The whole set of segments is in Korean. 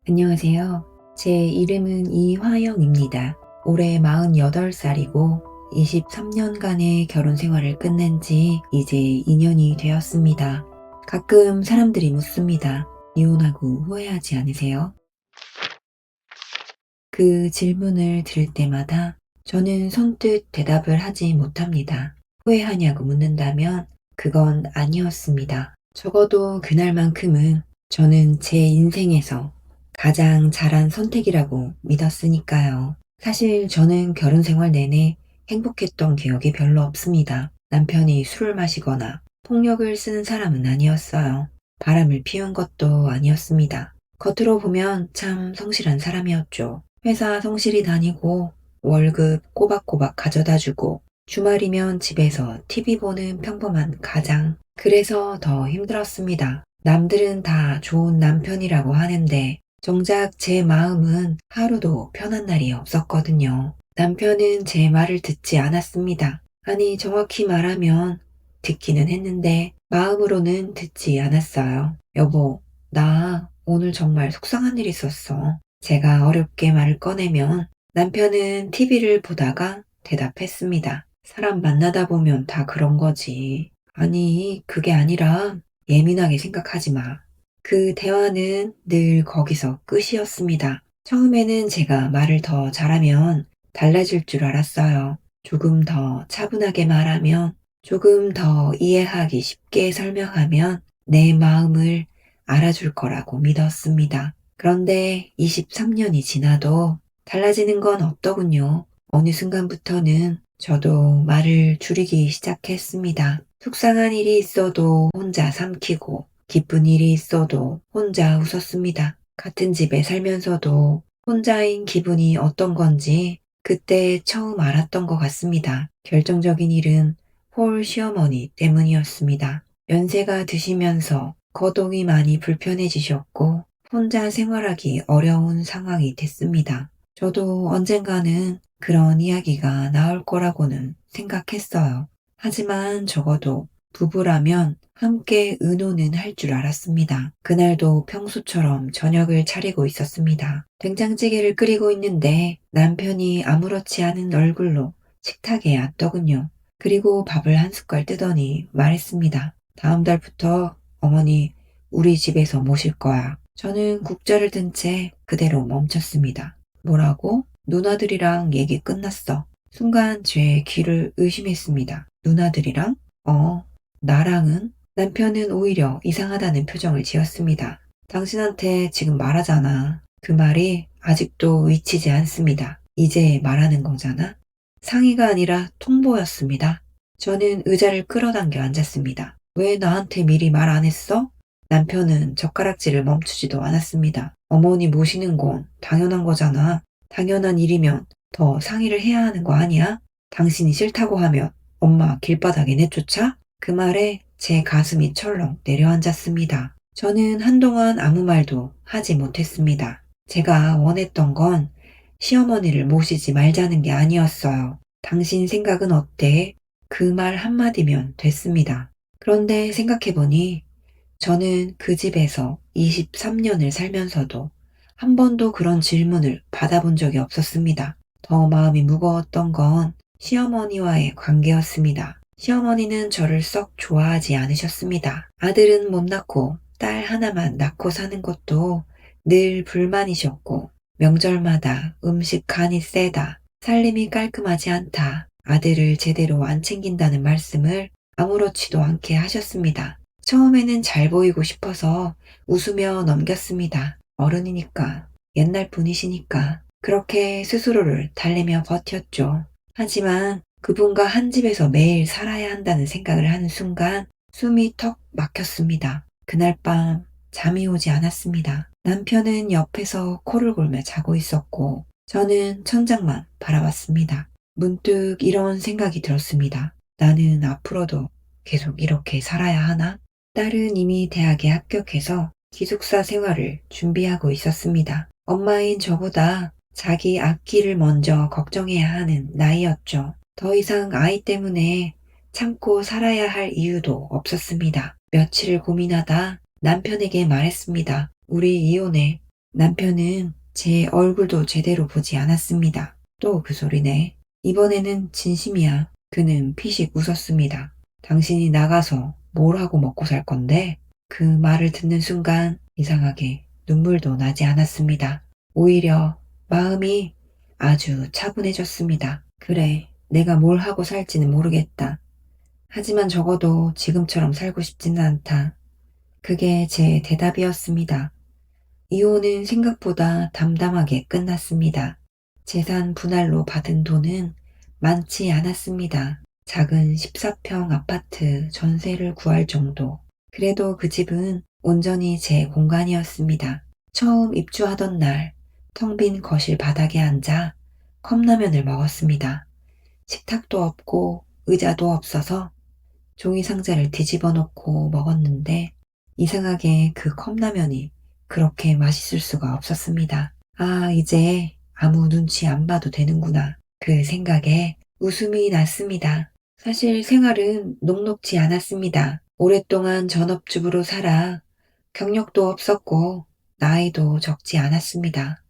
안녕하세요. 제 이름은 이화영입니다. 올해 48살이고 23년간의 결혼 생활을 끝낸 지 이제 2년이 되었습니다. 가끔 사람들이 묻습니다. 이혼하고 후회하지 않으세요? 그 질문을 들을 때마다 저는 선뜻 대답을 하지 못합니다. 후회하냐고 묻는다면 그건 아니었습니다. 적어도 그날만큼은 저는 제 인생에서 가장 잘한 선택이라고 믿었으니까요. 사실 저는 결혼 생활 내내 행복했던 기억이 별로 없습니다. 남편이 술을 마시거나 폭력을 쓰는 사람은 아니었어요. 바람을 피운 것도 아니었습니다. 겉으로 보면 참 성실한 사람이었죠. 회사 성실히 다니고 월급 꼬박꼬박 가져다 주고 주말이면 집에서 TV 보는 평범한 가장. 그래서 더 힘들었습니다. 남들은 다 좋은 남편이라고 하는데 정작 제 마음은 하루도 편한 날이 없었거든요. 남편은 제 말을 듣지 않았습니다. 아니, 정확히 말하면 듣기는 했는데 마음으로는 듣지 않았어요. 여보, 나 오늘 정말 속상한 일 있었어. 제가 어렵게 말을 꺼내면 남편은 TV를 보다가 대답했습니다. 사람 만나다 보면 다 그런 거지. 아니, 그게 아니라 예민하게 생각하지 마. 그 대화는 늘 거기서 끝이었습니다. 처음에는 제가 말을 더 잘하면 달라질 줄 알았어요. 조금 더 차분하게 말하면, 조금 더 이해하기 쉽게 설명하면 내 마음을 알아줄 거라고 믿었습니다. 그런데 23년이 지나도 달라지는 건 없더군요. 어느 순간부터는 저도 말을 줄이기 시작했습니다. 속상한 일이 있어도 혼자 삼키고 기쁜 일이 있어도 혼자 웃었습니다. 같은 집에 살면서도 혼자인 기분이 어떤 건지 그때 처음 알았던 것 같습니다. 결정적인 일은 홀 시어머니 때문이었습니다. 연세가 드시면서 거동이 많이 불편해지셨고 혼자 생활하기 어려운 상황이 됐습니다. 저도 언젠가는 그런 이야기가 나올 거라고는 생각했어요. 하지만 적어도 부부라면 함께 의논은 할 줄 알았습니다. 그날도 평소처럼 저녁을 차리고 있었습니다. 된장찌개를 끓이고 있는데 남편이 아무렇지 않은 얼굴로 식탁에 왔더군요. 그리고 밥을 한 숟갈 뜨더니 말했습니다. 다음 달부터 어머니 우리 집에서 모실 거야. 저는 국자를 든 채 그대로 멈췄습니다. 뭐라고? 누나들이랑 얘기 끝났어. 순간 제 귀를 의심했습니다. 누나들이랑? 나랑은? 남편은 오히려 이상하다는 표정을 지었습니다. 당신한테 지금 말하잖아. 그 말이 아직도 잊히지 않습니다. 이제 말하는 거잖아. 상의가 아니라 통보였습니다. 저는 의자를 끌어당겨 앉았습니다. 왜 나한테 미리 말 안 했어? 남편은 젓가락질을 멈추지도 않았습니다. 어머니 모시는 건 당연한 거잖아. 당연한 일이면 더 상의를 해야 하는 거 아니야? 당신이 싫다고 하면 엄마 길바닥에 내쫓아? 그 말에 제 가슴이 철렁 내려앉았습니다. 저는 한동안 아무 말도 하지 못했습니다. 제가 원했던 건 시어머니를 모시지 말자는 게 아니었어요. 당신 생각은 어때? 그 말 한마디면 됐습니다. 그런데 생각해보니 저는 그 집에서 23년을 살면서도 한 번도 그런 질문을 받아본 적이 없었습니다. 더 마음이 무거웠던 건 시어머니와의 관계였습니다. 시어머니는 저를 썩 좋아하지 않으셨습니다. 아들은 못 낳고 딸 하나만 낳고 사는 것도 늘 불만이셨고 명절마다 음식 간이 세다, 살림이 깔끔하지 않다, 아들을 제대로 안 챙긴다는 말씀을 아무렇지도 않게 하셨습니다. 처음에는 잘 보이고 싶어서 웃으며 넘겼습니다. 어른이니까, 옛날 분이시니까 그렇게 스스로를 달래며 버텼죠. 하지만 그분과 한 집에서 매일 살아야 한다는 생각을 하는 순간 숨이 턱 막혔습니다. 그날 밤 잠이 오지 않았습니다. 남편은 옆에서 코를 골며 자고 있었고 저는 천장만 바라봤습니다. 문득 이런 생각이 들었습니다. 나는 앞으로도 계속 이렇게 살아야 하나? 딸은 이미 대학에 합격해서 기숙사 생활을 준비하고 있었습니다. 엄마인 저보다 자기 앞길을 먼저 걱정해야 하는 나이였죠. 더 이상 아이 때문에 참고 살아야 할 이유도 없었습니다. 며칠을 고민하다 남편에게 말했습니다. 우리 이혼해. 남편은 제 얼굴도 제대로 보지 않았습니다. 또 그 소리네. 이번에는 진심이야. 그는 피식 웃었습니다. 당신이 나가서 뭘 하고 먹고 살 건데? 그 말을 듣는 순간 이상하게 눈물도 나지 않았습니다. 오히려 마음이 아주 차분해졌습니다. 그래, 내가 뭘 하고 살지는 모르겠다. 하지만 적어도 지금처럼 살고 싶지는 않다. 그게 제 대답이었습니다. 이혼은 생각보다 담담하게 끝났습니다. 재산 분할로 받은 돈은 많지 않았습니다. 작은 14평 아파트 전세를 구할 정도. 그래도 그 집은 온전히 제 공간이었습니다. 처음 입주하던 날, 텅 빈 거실 바닥에 앉아 컵라면을 먹었습니다. 식탁도 없고 의자도 없어서 종이 상자를 뒤집어 놓고 먹었는데 이상하게 그 컵라면이 그렇게 맛있을 수가 없었습니다. 아, 이제 아무 눈치 안 봐도 되는구나. 그 생각에 웃음이 났습니다. 사실 생활은 녹록지 않았습니다. 오랫동안 전업주부로 살아 경력도 없었고 나이도 적지 않았습니다.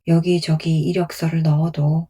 여기저기 이력서를 넣어도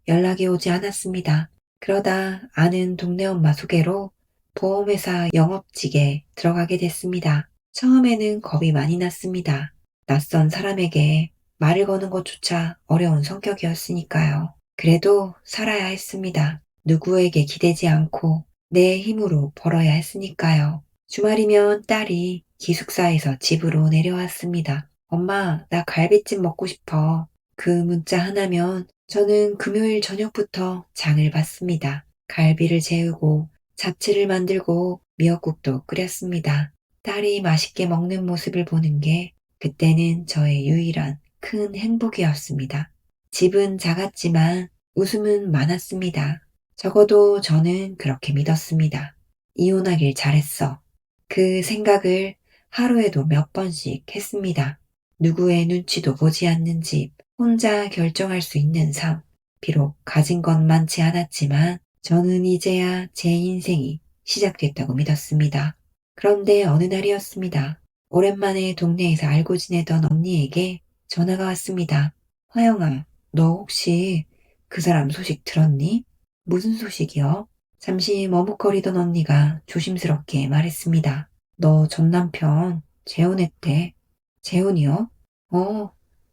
연락이 오지 않았습니다. 그러다 아는 동네 엄마 소개로 보험회사 영업직에 들어가게 됐습니다. 처음에는 겁이 많이 났습니다. 낯선 사람에게 말을 거는 것조차 어려운 성격이었으니까요. 그래도 살아야 했습니다. 누구에게 기대지 않고 내 힘으로 벌어야 했으니까요. 주말이면 딸이 기숙사에서 집으로 내려왔습니다. 엄마, 나 갈비찜 먹고 싶어. 그 문자 하나면 저는 금요일 저녁부터 장을 봤습니다. 갈비를 재우고 잡채를 만들고 미역국도 끓였습니다. 딸이 맛있게 먹는 모습을 보는 게 그때는 저의 유일한 큰 행복이었습니다. 집은 작았지만 웃음은 많았습니다. 적어도 저는 그렇게 믿었습니다. 이혼하길 잘했어. 그 생각을 하루에도 몇 번씩 했습니다. 누구의 눈치도 보지 않는 집, 혼자 결정할 수 있는 삶. 비록 가진 건 많지 않았지만 저는 이제야 제 인생이 시작됐다고 믿었습니다. 그런데 어느 날이었습니다. 오랜만에 동네에서 알고 지내던 언니에게 전화가 왔습니다. 화영아, 너 혹시 그 사람 소식 들었니? 무슨 소식이요? 잠시 머뭇거리던 언니가 조심스럽게 말했습니다. 너 전 남편 재혼했대. 재혼이요? 어,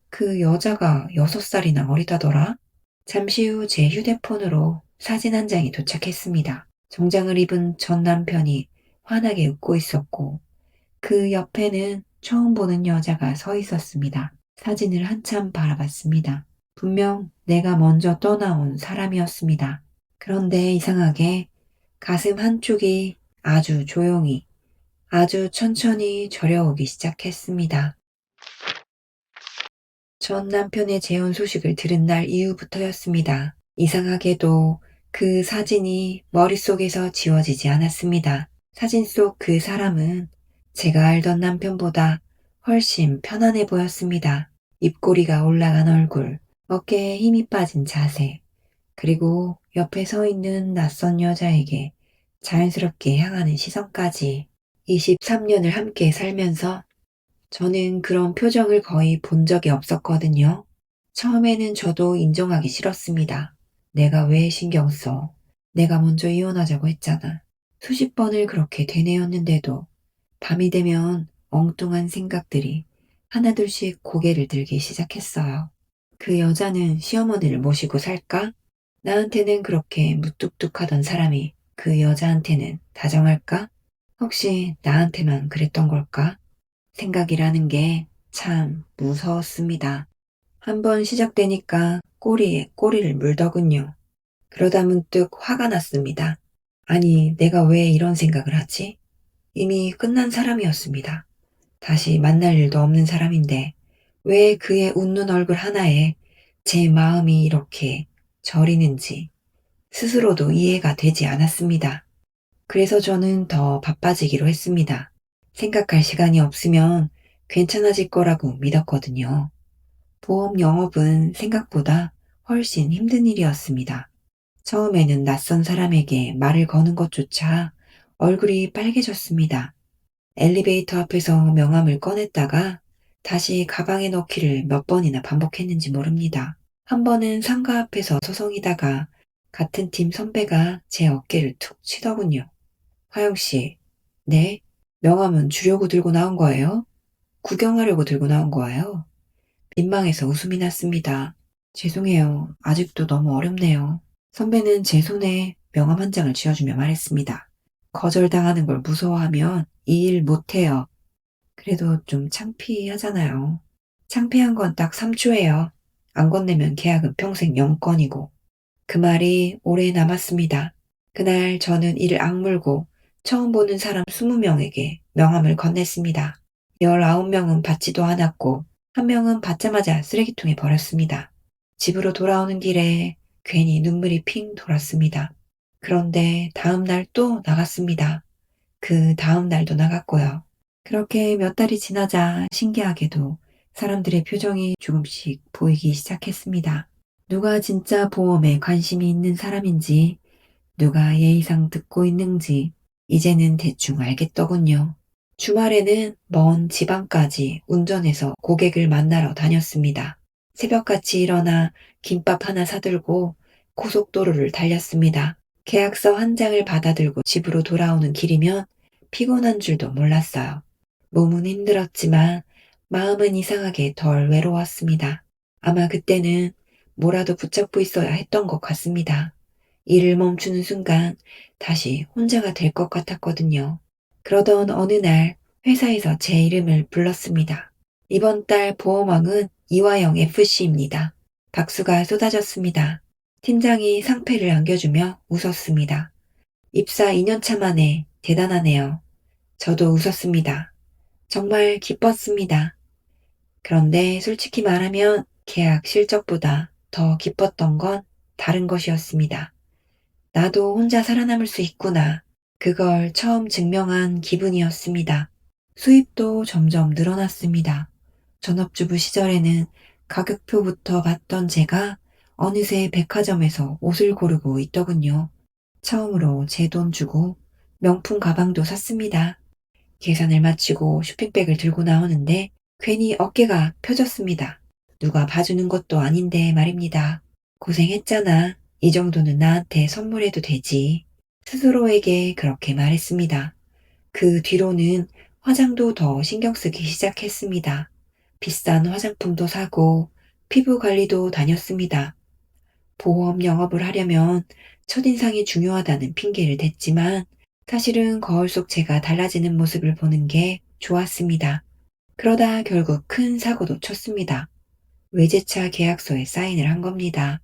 그 여자가 6살이나 어리다더라? 잠시 후 제 휴대폰으로 사진 한 장이 도착했습니다. 정장을 입은 전 남편이 환하게 웃고 있었고 그 옆에는 처음 보는 여자가 서 있었습니다. 사진을 한참 바라봤습니다. 분명 내가 먼저 떠나온 사람이었습니다. 그런데 이상하게 가슴 한쪽이 아주 조용히, 아주 천천히 저려오기 시작했습니다. 전 남편의 재혼 소식을 들은 날 이후부터였습니다. 이상하게도 그 사진이 머릿속에서 지워지지 않았습니다. 사진 속 그 사람은 제가 알던 남편보다 훨씬 편안해 보였습니다. 입꼬리가 올라간 얼굴, 어깨에 힘이 빠진 자세, 그리고 옆에 서 있는 낯선 여자에게 자연스럽게 향하는 시선까지 23년을 함께 살면서 저는 그런 표정을 거의 본 적이 없었거든요. 처음에는 저도 인정하기 싫었습니다. 내가 왜 신경 써? 내가 먼저 이혼하자고 했잖아. 수십 번을 그렇게 되뇌었는데도 밤이 되면 엉뚱한 생각들이 하나둘씩 고개를 들기 시작했어요. 그 여자는 시어머니를 모시고 살까? 나한테는 그렇게 무뚝뚝하던 사람이 그 여자한테는 다정할까? 혹시 나한테만 그랬던 걸까? 생각이라는 게 참 무서웠습니다. 한번 시작되니까 꼬리에 꼬리를 물더군요. 그러다 문득 화가 났습니다. 아니, 내가 왜 이런 생각을 하지? 이미 끝난 사람이었습니다. 다시 만날 일도 없는 사람인데 왜 그의 웃는 얼굴 하나에 제 마음이 이렇게 저리는지 스스로도 이해가 되지 않았습니다. 그래서 저는 더 바빠지기로 했습니다. 생각할 시간이 없으면 괜찮아질 거라고 믿었거든요. 보험 영업은 생각보다 훨씬 힘든 일이었습니다. 처음에는 낯선 사람에게 말을 거는 것조차 얼굴이 빨개졌습니다. 엘리베이터 앞에서 명함을 꺼냈다가 다시 가방에 넣기를 몇 번이나 반복했는지 모릅니다. 한 번은 상가 앞에서 서성이다가 같은 팀 선배가 제 어깨를 툭 치더군요. 화영 씨, 네? 명함은 주려고 들고 나온 거예요? 구경하려고 들고 나온 거예요? 민망해서 웃음이 났습니다. 죄송해요. 아직도 너무 어렵네요. 선배는 제 손에 명함 한 장을 쥐어주며 말했습니다. 거절당하는 걸 무서워하면 이 일 못해요. 그래도 좀 창피하잖아요. 창피한 건 딱 3초예요. 안 건네면 계약은 평생 영건이고. 그 말이 오래 남았습니다. 그날 저는 이를 악물고 처음 보는 사람 20명에게 명함을 건넸습니다. 19명은 받지도 않았고, 한 명은 받자마자 쓰레기통에 버렸습니다. 집으로 돌아오는 길에 괜히 눈물이 핑 돌았습니다. 그런데 다음 날 또 나갔습니다. 그 다음 날도 나갔고요. 그렇게 몇 달이 지나자 신기하게도 사람들의 표정이 조금씩 보이기 시작했습니다. 누가 진짜 보험에 관심이 있는 사람인지, 누가 예의상 듣고 있는지, 이제는 대충 알겠더군요. 주말에는 먼 지방까지 운전해서 고객을 만나러 다녔습니다. 새벽같이 일어나 김밥 하나 사들고 고속도로를 달렸습니다. 계약서 한 장을 받아들고 집으로 돌아오는 길이면 피곤한 줄도 몰랐어요. 몸은 힘들었지만 마음은 이상하게 덜 외로웠습니다. 아마 그때는 뭐라도 붙잡고 있어야 했던 것 같습니다. 일을 멈추는 순간 다시 혼자가 될 것 같았거든요. 그러던 어느 날 회사에서 제 이름을 불렀습니다. 이번 달 보험왕은 이화영 FC입니다. 박수가 쏟아졌습니다. 팀장이 상패를 안겨주며 웃었습니다. 입사 2년차 만에 대단하네요. 저도 웃었습니다. 정말 기뻤습니다. 그런데 솔직히 말하면 계약 실적보다 더 기뻤던 건 다른 것이었습니다. 나도 혼자 살아남을 수 있구나. 그걸 처음 증명한 기분이었습니다. 수입도 점점 늘어났습니다. 전업주부 시절에는 가격표부터 봤던 제가 어느새 백화점에서 옷을 고르고 있더군요. 처음으로 제 돈 주고 명품 가방도 샀습니다. 계산을 마치고 쇼핑백을 들고 나오는데 괜히 어깨가 펴졌습니다. 누가 봐주는 것도 아닌데 말입니다. 고생했잖아. 이 정도는 나한테 선물해도 되지. 스스로에게 그렇게 말했습니다. 그 뒤로는 화장도 더 신경 쓰기 시작했습니다. 비싼 화장품도 사고 피부 관리도 다녔습니다. 보험 영업을 하려면 첫인상이 중요하다는 핑계를 댔지만 사실은 거울 속 제가 달라지는 모습을 보는 게 좋았습니다. 그러다 결국 큰 사고도 쳤습니다. 외제차 계약서에 사인을 한 겁니다.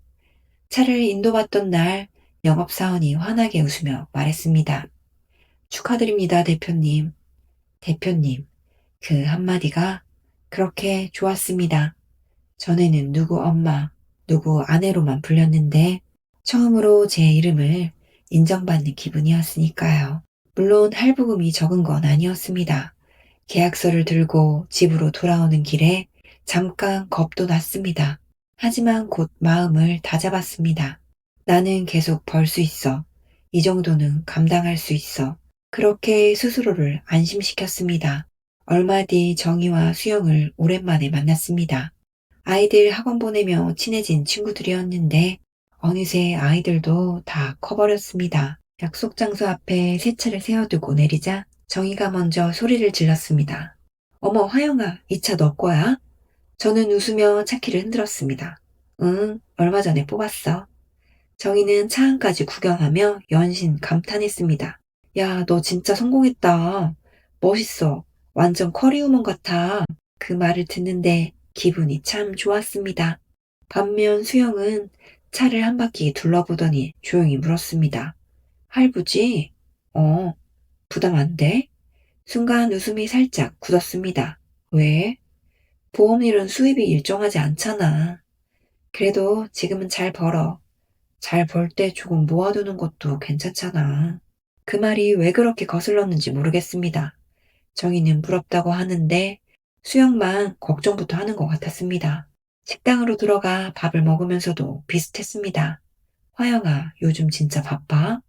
차를 인도받던 날 영업사원이 환하게 웃으며 말했습니다. 축하드립니다, 대표님. 대표님, 그 한마디가 그렇게 좋았습니다. 전에는 누구 엄마, 누구 아내로만 불렸는데 처음으로 제 이름을 인정받는 기분이었으니까요. 물론 할부금이 적은 건 아니었습니다. 계약서를 들고 집으로 돌아오는 길에 잠깐 겁도 났습니다. 하지만 곧 마음을 다잡았습니다. 나는 계속 벌 수 있어. 이 정도는 감당할 수 있어. 그렇게 스스로를 안심시켰습니다. 얼마 뒤 정희와 수영을 오랜만에 만났습니다. 아이들 학원 보내며 친해진 친구들이었는데 어느새 아이들도 다 커버렸습니다. 약속 장소 앞에 새 차를 세워두고 내리자 정희가 먼저 소리를 질렀습니다. 어머, 화영아, 이 차 너 거야? 저는 웃으며 차키를 흔들었습니다. 응, 얼마 전에 뽑았어. 정희는 차 안까지 구경하며 연신 감탄했습니다. 야, 너 진짜 성공했다. 멋있어. 완전 커리우먼 같아. 그 말을 듣는데 기분이 참 좋았습니다. 반면 수영은 차를 한 바퀴 둘러보더니 조용히 물었습니다. 할부지? 부담 안 돼? 순간 웃음이 살짝 굳었습니다. 왜? 보험일은 수입이 일정하지 않잖아. 그래도 지금은 잘 벌어. 잘 벌 때 조금 모아두는 것도 괜찮잖아. 그 말이 왜 그렇게 거슬렀는지 모르겠습니다. 정희는 부럽다고 하는데 수영만 걱정부터 하는 것 같았습니다. 식당으로 들어가 밥을 먹으면서도 비슷했습니다. 화영아, 요즘 진짜 바빠?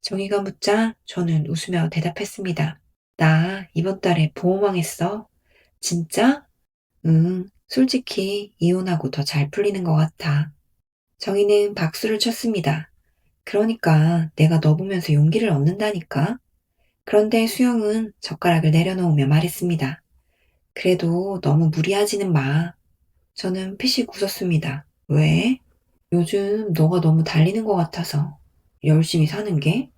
정희가 묻자 저는 웃으며 대답했습니다. 나 이번 달에 보험왕 했어. 진짜? 솔직히 이혼하고 더 잘 풀리는 것 같아. 정희는 박수를 쳤습니다. 그러니까 내가 너 보면서 용기를 얻는다니까? 그런데 수영은 젓가락을 내려놓으며 말했습니다. 그래도 너무 무리하지는 마. 저는 피식 웃었습니다. 왜? 요즘 너가 너무 달리는 것 같아서. 열심히 사는 게?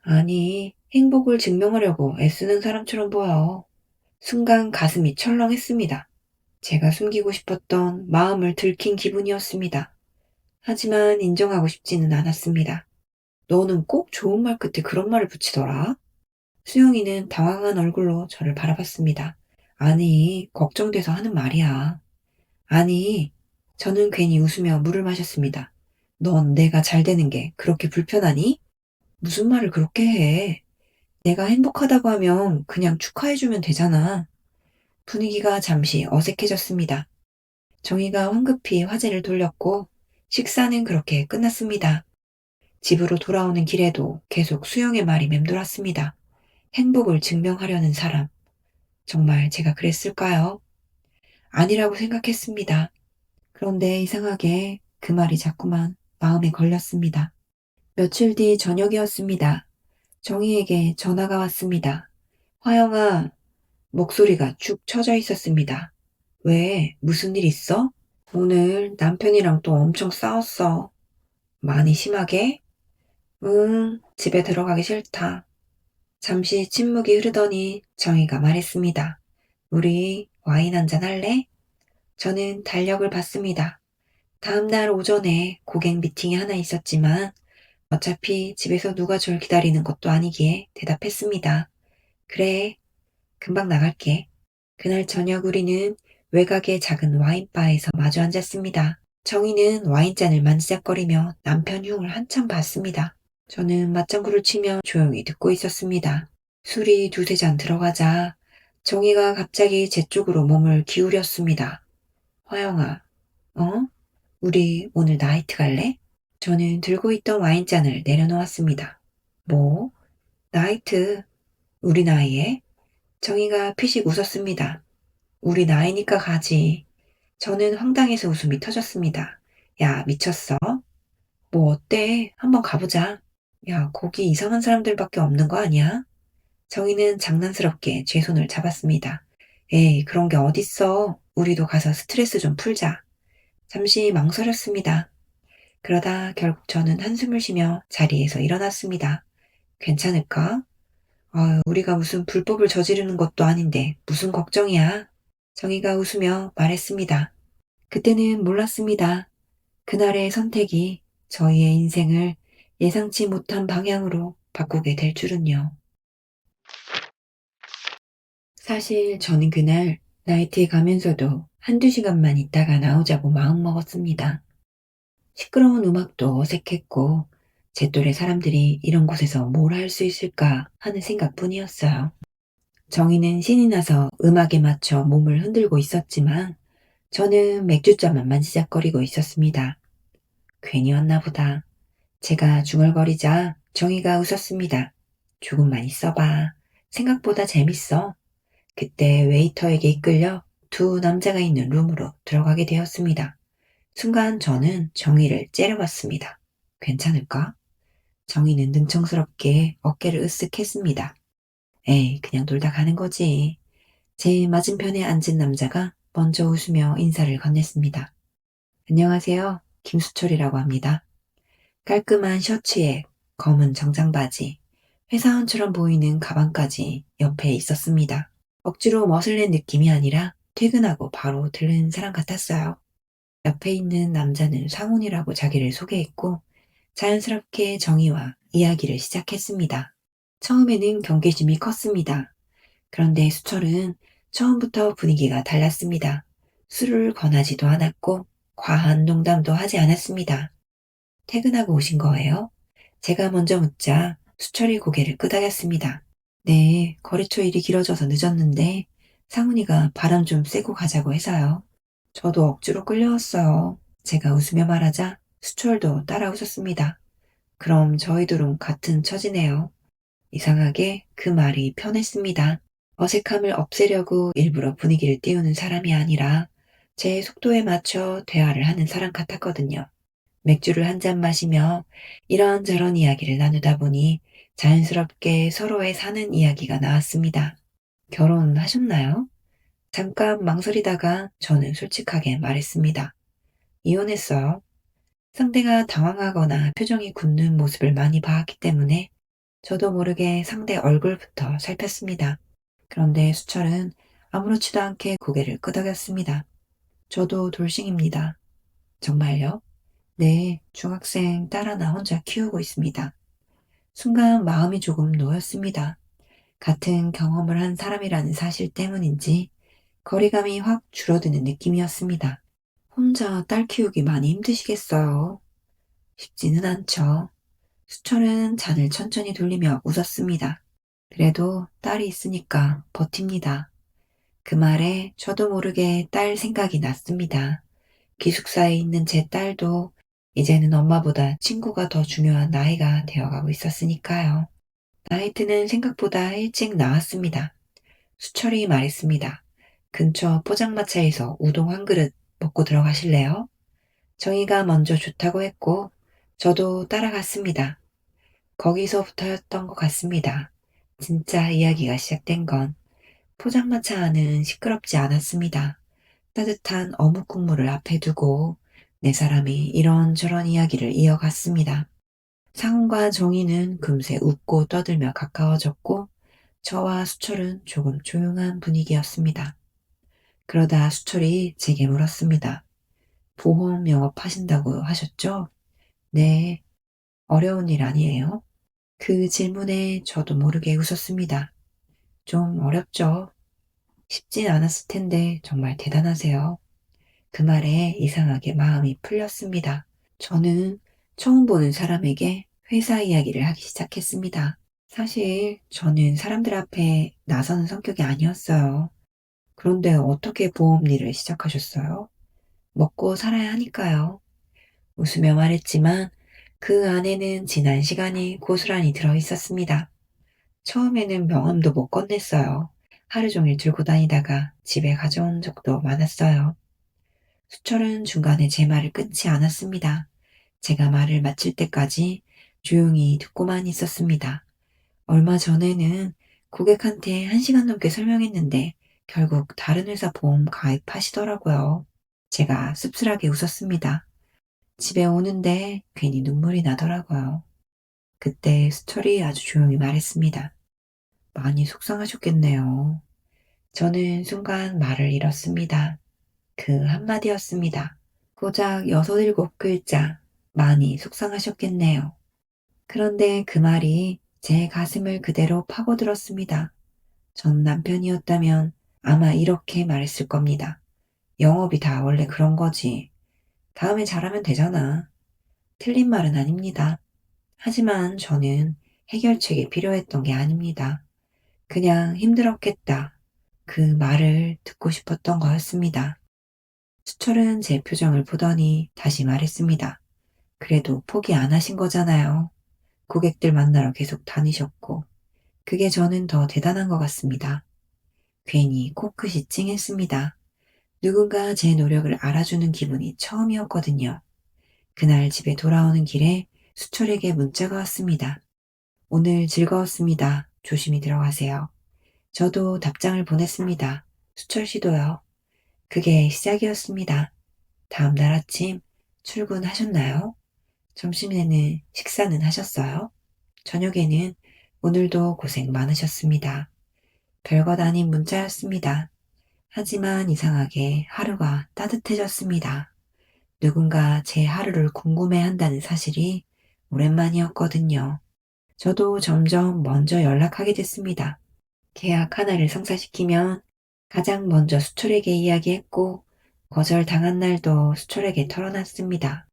아니, 행복을 증명하려고 애쓰는 사람처럼 보여. 순간 가슴이 철렁했습니다. 제가 숨기고 싶었던 마음을 들킨 기분이었습니다. 하지만 인정하고 싶지는 않았습니다. 너는 꼭 좋은 말 끝에 그런 말을 붙이더라? 수영이는 당황한 얼굴로 저를 바라봤습니다. 아니, 걱정돼서 하는 말이야. 아니, 저는 괜히 웃으며 물을 마셨습니다. 넌 내가 잘 되는 게 그렇게 불편하니? 무슨 말을 그렇게 해? 내가 행복하다고 하면 그냥 축하해주면 되잖아. 분위기가 잠시 어색해졌습니다. 정희가 황급히 화제를 돌렸고 식사는 그렇게 끝났습니다. 집으로 돌아오는 길에도 계속 수영의 말이 맴돌았습니다. 행복을 증명하려는 사람. 정말 제가 그랬을까요? 아니라고 생각했습니다. 그런데 이상하게 그 말이 자꾸만 마음에 걸렸습니다. 며칠 뒤 저녁이었습니다. 정희에게 전화가 왔습니다. 화영아, 목소리가 축 처져 있었습니다. 왜? 무슨 일 있어? 오늘 남편이랑 또 엄청 싸웠어. 많이 심하게? 응, 집에 들어가기 싫다. 잠시 침묵이 흐르더니 정희가 말했습니다. 우리 와인 한잔 할래? 저는 달력을 봤습니다. 다음날 오전에 고객 미팅이 하나 있었지만 어차피 집에서 누가 절 기다리는 것도 아니기에 대답했습니다. 그래, 금방 나갈게. 그날 저녁 우리는 외곽의 작은 와인바에서 마주 앉았습니다. 정희는 와인잔을 만지작거리며 남편 흉을 한참 봤습니다. 저는 맞장구를 치며 조용히 듣고 있었습니다. 술이 두세 잔 들어가자 정희가 갑자기 제 쪽으로 몸을 기울였습니다. 화영아, 어? 우리 오늘 나이트 갈래? 저는 들고 있던 와인잔을 내려놓았습니다. 뭐? 나이트? 우리 나이에? 정희가 피식 웃었습니다. 우리 나이니까 가지. 저는 황당해서 웃음이 터졌습니다. 야, 미쳤어? 뭐 어때? 한번 가보자. 야, 거기 이상한 사람들밖에 없는 거 아니야? 정희는 장난스럽게 제 손을 잡았습니다. 에이, 그런 게 어딨어. 우리도 가서 스트레스 좀 풀자. 잠시 망설였습니다. 그러다 결국 저는 한숨을 쉬며 자리에서 일어났습니다. 괜찮을까? 우리가 무슨 불법을 저지르는 것도 아닌데 무슨 걱정이야? 정희가 웃으며 말했습니다. 그때는 몰랐습니다. 그날의 선택이 저희의 인생을 예상치 못한 방향으로 바꾸게 될 줄은요. 사실 저는 그날 나이트에 가면서도 한두 시간만 있다가 나오자고 마음먹었습니다. 시끄러운 음악도 어색했고 제 또래 사람들이 이런 곳에서 뭘 할 수 있을까 하는 생각뿐이었어요. 정희는 신이 나서 음악에 맞춰 몸을 흔들고 있었지만 저는 맥주잔만 만지작거리고 있었습니다. 괜히 왔나 보다. 제가 중얼거리자 정희가 웃었습니다. 조금만 있어봐. 생각보다 재밌어. 그때 웨이터에게 이끌려 두 남자가 있는 룸으로 들어가게 되었습니다. 순간 저는 정희를 째려봤습니다. 괜찮을까? 정희는 능청스럽게 어깨를 으쓱 했습니다. 에이, 그냥 놀다 가는 거지. 제 맞은편에 앉은 남자가 먼저 웃으며 인사를 건넸습니다. 안녕하세요. 김수철이라고 합니다. 깔끔한 셔츠에 검은 정장 바지, 회사원처럼 보이는 가방까지 옆에 있었습니다. 억지로 멋을 낸 느낌이 아니라 퇴근하고 바로 들른 사람 같았어요. 옆에 있는 남자는 상훈이라고 자기를 소개했고 자연스럽게 정희와 이야기를 시작했습니다. 처음에는 경계심이 컸습니다. 그런데 수철은 처음부터 분위기가 달랐습니다. 술을 권하지도 않았고 과한 농담도 하지 않았습니다. 퇴근하고 오신 거예요? 제가 먼저 묻자 수철이 고개를 끄덕였습니다. 네, 거래처 일이 길어져서 늦었는데 상훈이가 바람 좀 쐬고 가자고 해서요. 저도 억지로 끌려왔어요. 제가 웃으며 말하자 수철도 따라 웃었습니다. 그럼 저희 둘은 같은 처지네요. 이상하게 그 말이 편했습니다. 어색함을 없애려고 일부러 분위기를 띄우는 사람이 아니라 제 속도에 맞춰 대화를 하는 사람 같았거든요. 맥주를 한 잔 마시며 이런저런 이야기를 나누다 보니 자연스럽게 서로의 사는 이야기가 나왔습니다. 결혼하셨나요? 잠깐 망설이다가 저는 솔직하게 말했습니다. 이혼했어요. 상대가 당황하거나 표정이 굳는 모습을 많이 봐왔기 때문에 저도 모르게 상대 얼굴부터 살폈습니다. 그런데 수철은 아무렇지도 않게 고개를 끄덕였습니다. 저도 돌싱입니다. 정말요? 네, 중학생 딸 하나 혼자 키우고 있습니다. 순간 마음이 조금 놓였습니다. 같은 경험을 한 사람이라는 사실 때문인지 거리감이 확 줄어드는 느낌이었습니다. 혼자 딸 키우기 많이 힘드시겠어요? 쉽지는 않죠. 수철은 잔을 천천히 돌리며 웃었습니다. 그래도 딸이 있으니까 버팁니다. 그 말에 저도 모르게 딸 생각이 났습니다. 기숙사에 있는 제 딸도 이제는 엄마보다 친구가 더 중요한 나이가 되어가고 있었으니까요. 나이트는 생각보다 일찍 나왔습니다. 수철이 말했습니다. 근처 포장마차에서 우동 한 그릇 먹고 들어가실래요? 정희가 먼저 좋다고 했고 저도 따라갔습니다. 거기서부터였던 것 같습니다. 진짜 이야기가 시작된 건 포장마차 안은 시끄럽지 않았습니다. 따뜻한 어묵 국물을 앞에 두고 네 사람이 이런저런 이야기를 이어갔습니다. 상훈과 정희는 금세 웃고 떠들며 가까워졌고 저와 수철은 조금 조용한 분위기였습니다. 그러다 수철이 제게 물었습니다. 보험 영업하신다고 하셨죠? 네, 어려운 일 아니에요? 그 질문에 저도 모르게 웃었습니다. 좀 어렵죠? 쉽진 않았을 텐데 정말 대단하세요. 그 말에 이상하게 마음이 풀렸습니다. 저는 처음 보는 사람에게 회사 이야기를 하기 시작했습니다. 사실 저는 사람들 앞에 나서는 성격이 아니었어요. 그런데 어떻게 보험 일을 시작하셨어요? 먹고 살아야 하니까요. 웃으며 말했지만 그 안에는 지난 시간이 고스란히 들어 있었습니다. 처음에는 명함도 못 건넸어요. 하루 종일 들고 다니다가 집에 가져온 적도 많았어요. 수철은 중간에 제 말을 끊지 않았습니다. 제가 말을 마칠 때까지 조용히 듣고만 있었습니다. 얼마 전에는 고객한테 1시간 넘게 설명했는데 결국 다른 회사 보험 가입하시더라고요. 제가 씁쓸하게 웃었습니다. 집에 오는데 괜히 눈물이 나더라고요. 그때 수철이 아주 조용히 말했습니다. 많이 속상하셨겠네요. 저는 순간 말을 잃었습니다. 그 한마디였습니다. 고작 6, 7글자. 많이 속상하셨겠네요. 그런데 그 말이 제 가슴을 그대로 파고들었습니다. 전 남편이었다면 아마 이렇게 말했을 겁니다. 영업이 다 원래 그런 거지. 다음에 잘하면 되잖아. 틀린 말은 아닙니다. 하지만 저는 해결책이 필요했던 게 아닙니다. 그냥 힘들었겠다. 그 말을 듣고 싶었던 거였습니다. 수철은 제 표정을 보더니 다시 말했습니다. 그래도 포기 안 하신 거잖아요. 고객들 만나러 계속 다니셨고. 그게 저는 더 대단한 것 같습니다. 괜히 코끝이 찡했습니다. 누군가 제 노력을 알아주는 기분이 처음이었거든요. 그날 집에 돌아오는 길에 수철에게 문자가 왔습니다. 오늘 즐거웠습니다. 조심히 들어가세요. 저도 답장을 보냈습니다. 수철 씨도요. 그게 시작이었습니다. 다음 날 아침 출근하셨나요? 점심에는 식사는 하셨어요? 저녁에는 오늘도 고생 많으셨습니다. 별것 아닌 문자였습니다. 하지만 이상하게 하루가 따뜻해졌습니다. 누군가 제 하루를 궁금해 한다는 사실이 오랜만이었거든요. 저도 점점 먼저 연락하게 됐습니다. 계약 하나를 성사시키면 가장 먼저 수철에게 이야기했고 거절당한 날도 수철에게 털어놨습니다.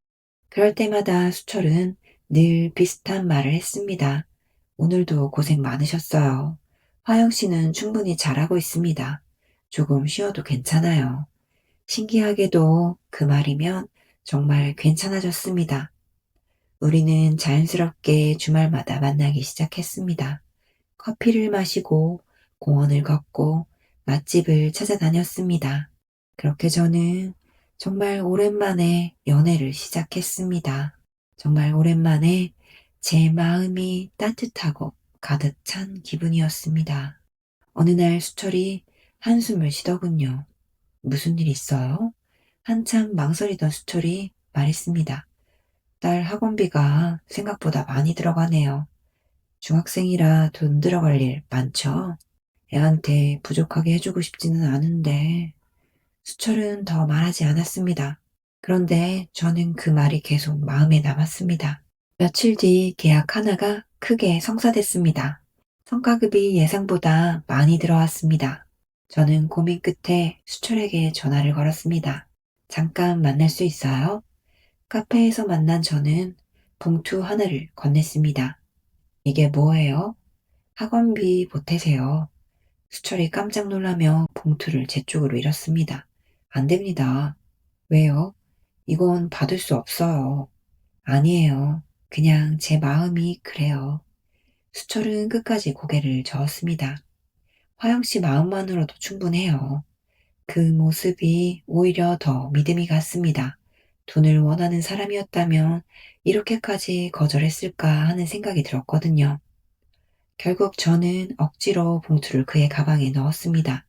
그럴 때마다 수철은 늘 비슷한 말을 했습니다. 오늘도 고생 많으셨어요. 화영 씨는 충분히 잘하고 있습니다. 조금 쉬어도 괜찮아요. 신기하게도 그 말이면 정말 괜찮아졌습니다. 우리는 자연스럽게 주말마다 만나기 시작했습니다. 커피를 마시고 공원을 걷고 맛집을 찾아다녔습니다. 그렇게 저는 정말 오랜만에 연애를 시작했습니다. 정말 오랜만에 제 마음이 따뜻하고 가득 찬 기분이었습니다. 어느 날 수철이 한숨을 쉬더군요. 무슨 일 있어요? 한참 망설이던 수철이 말했습니다. 딸 학원비가 생각보다 많이 들어가네요. 중학생이라 돈 들어갈 일 많죠? 애한테 부족하게 해주고 싶지는 않은데. 수철은 더 말하지 않았습니다. 그런데 저는 그 말이 계속 마음에 남았습니다. 며칠 뒤 계약 하나가 크게 성사됐습니다. 성과급이 예상보다 많이 들어왔습니다. 저는 고민 끝에 수철에게 전화를 걸었습니다. 잠깐 만날 수 있어요? 카페에서 만난 저는 봉투 하나를 건넸습니다. 이게 뭐예요? 학원비 보태세요. 수철이 깜짝 놀라며 봉투를 제 쪽으로 밀었습니다. 안 됩니다. 왜요? 이건 받을 수 없어요. 아니에요. 그냥 제 마음이 그래요. 수철은 끝까지 고개를 저었습니다. 화영 씨 마음만으로도 충분해요. 그 모습이 오히려 더 믿음이 갔습니다. 돈을 원하는 사람이었다면 이렇게까지 거절했을까 하는 생각이 들었거든요. 결국 저는 억지로 봉투를 그의 가방에 넣었습니다.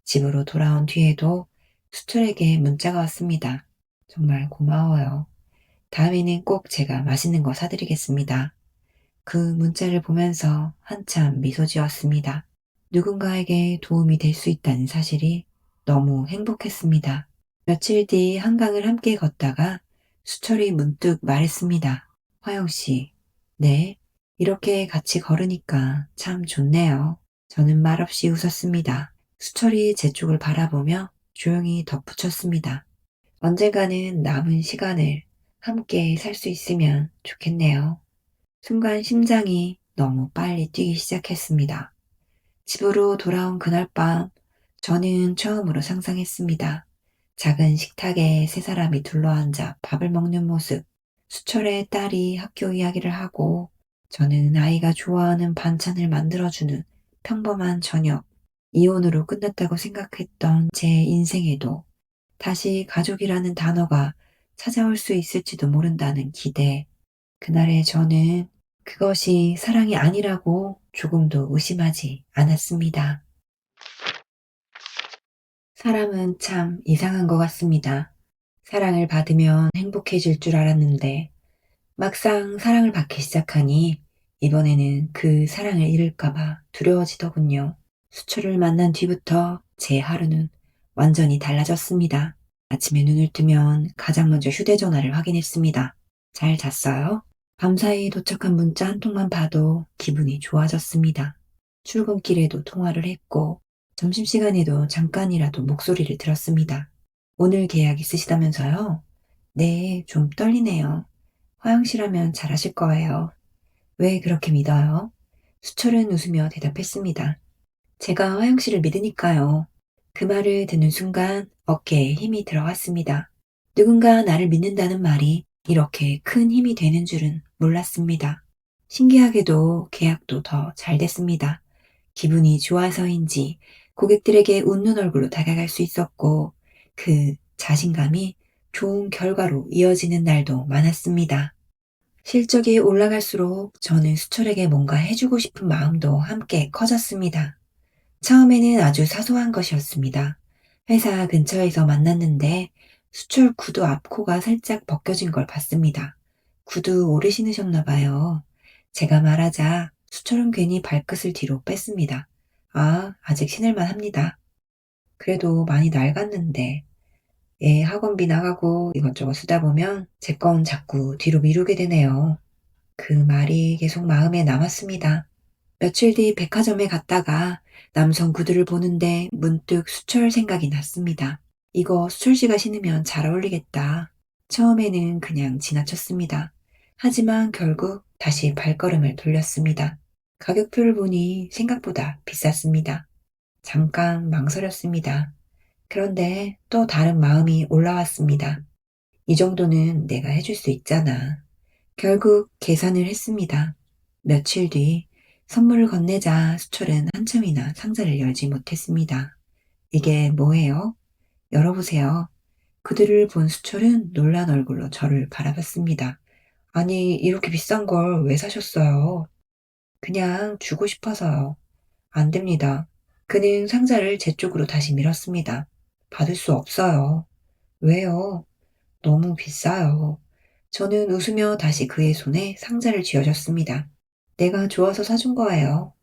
집으로 돌아온 뒤에도 수철에게 문자가 왔습니다. 정말 고마워요. 다음에는 꼭 제가 맛있는 거 사드리겠습니다. 그 문자를 보면서 한참 미소 지었습니다. 누군가에게 도움이 될 수 있다는 사실이 너무 행복했습니다. 며칠 뒤 한강을 함께 걷다가 수철이 문득 말했습니다. 화영 씨, 네, 이렇게 같이 걸으니까 참 좋네요. 저는 말없이 웃었습니다. 수철이 제 쪽을 바라보며 조용히 덧붙였습니다. 언젠가는 남은 시간을 함께 살 수 있으면 좋겠네요. 순간 심장이 너무 빨리 뛰기 시작했습니다. 집으로 돌아온 그날 밤, 저는 처음으로 상상했습니다. 작은 식탁에 세 사람이 둘러앉아 밥을 먹는 모습, 수철의 딸이 학교 이야기를 하고, 저는 아이가 좋아하는 반찬을 만들어주는 평범한 저녁, 이혼으로 끝났다고 생각했던 제 인생에도 다시 가족이라는 단어가 찾아올 수 있을지도 모른다는 기대. 그날의 저는 그것이 사랑이 아니라고 조금도 의심하지 않았습니다. 사람은 참 이상한 것 같습니다. 사랑을 받으면 행복해질 줄 알았는데 막상 사랑을 받기 시작하니 이번에는 그 사랑을 잃을까봐 두려워지더군요. 수초를 만난 뒤부터 제 하루는 완전히 달라졌습니다. 아침에 눈을 뜨면 가장 먼저 휴대전화를 확인했습니다. 잘 잤어요? 밤사이 도착한 문자 한 통만 봐도 기분이 좋아졌습니다. 출근길에도 통화를 했고 점심시간에도 잠깐이라도 목소리를 들었습니다. 오늘 계약 있으시다면서요? 네, 좀 떨리네요. 화영 씨라면 잘하실 거예요. 왜 그렇게 믿어요? 수철은 웃으며 대답했습니다. 제가 화영 씨를 믿으니까요. 그 말을 듣는 순간 어깨에 힘이 들어갔습니다. 누군가 나를 믿는다는 말이 이렇게 큰 힘이 되는 줄은 몰랐습니다. 신기하게도 계약도 더 잘 됐습니다. 기분이 좋아서인지 고객들에게 웃는 얼굴로 다가갈 수 있었고 그 자신감이 좋은 결과로 이어지는 날도 많았습니다. 실적이 올라갈수록 저는 수철에게 뭔가 해주고 싶은 마음도 함께 커졌습니다. 처음에는 아주 사소한 것이었습니다. 회사 근처에서 만났는데 수철 구두 앞코가 살짝 벗겨진 걸 봤습니다. 구두 오래 신으셨나 봐요. 제가 말하자 수철은 괜히 발끝을 뒤로 뺐습니다. 아, 아직 신을만 합니다. 그래도 많이 낡았는데. 애 학원비 나가고 이것저것 쓰다 보면 제 건 자꾸 뒤로 미루게 되네요. 그 말이 계속 마음에 남았습니다. 며칠 뒤 백화점에 갔다가 남성 구두를 보는데 문득 수철 생각이 났습니다. 이거 수철 씨가 신으면 잘 어울리겠다. 처음에는 그냥 지나쳤습니다. 하지만 결국 다시 발걸음을 돌렸습니다. 가격표를 보니 생각보다 비쌌습니다. 잠깐 망설였습니다. 그런데 또 다른 마음이 올라왔습니다. 이 정도는 내가 해줄 수 있잖아. 결국 계산을 했습니다. 며칠 뒤 선물을 건네자 수철은 한참이나 상자를 열지 못했습니다. 이게 뭐예요? 열어보세요. 그들을 본 수철은 놀란 얼굴로 저를 바라봤습니다. 아니, 이렇게 비싼 걸 왜 사셨어요? 그냥 주고 싶어서요. 안 됩니다. 그는 상자를 제 쪽으로 다시 밀었습니다. 받을 수 없어요. 왜요? 너무 비싸요. 저는 웃으며 다시 그의 손에 상자를 쥐어줬습니다. 내가 좋아서 사준 거예요.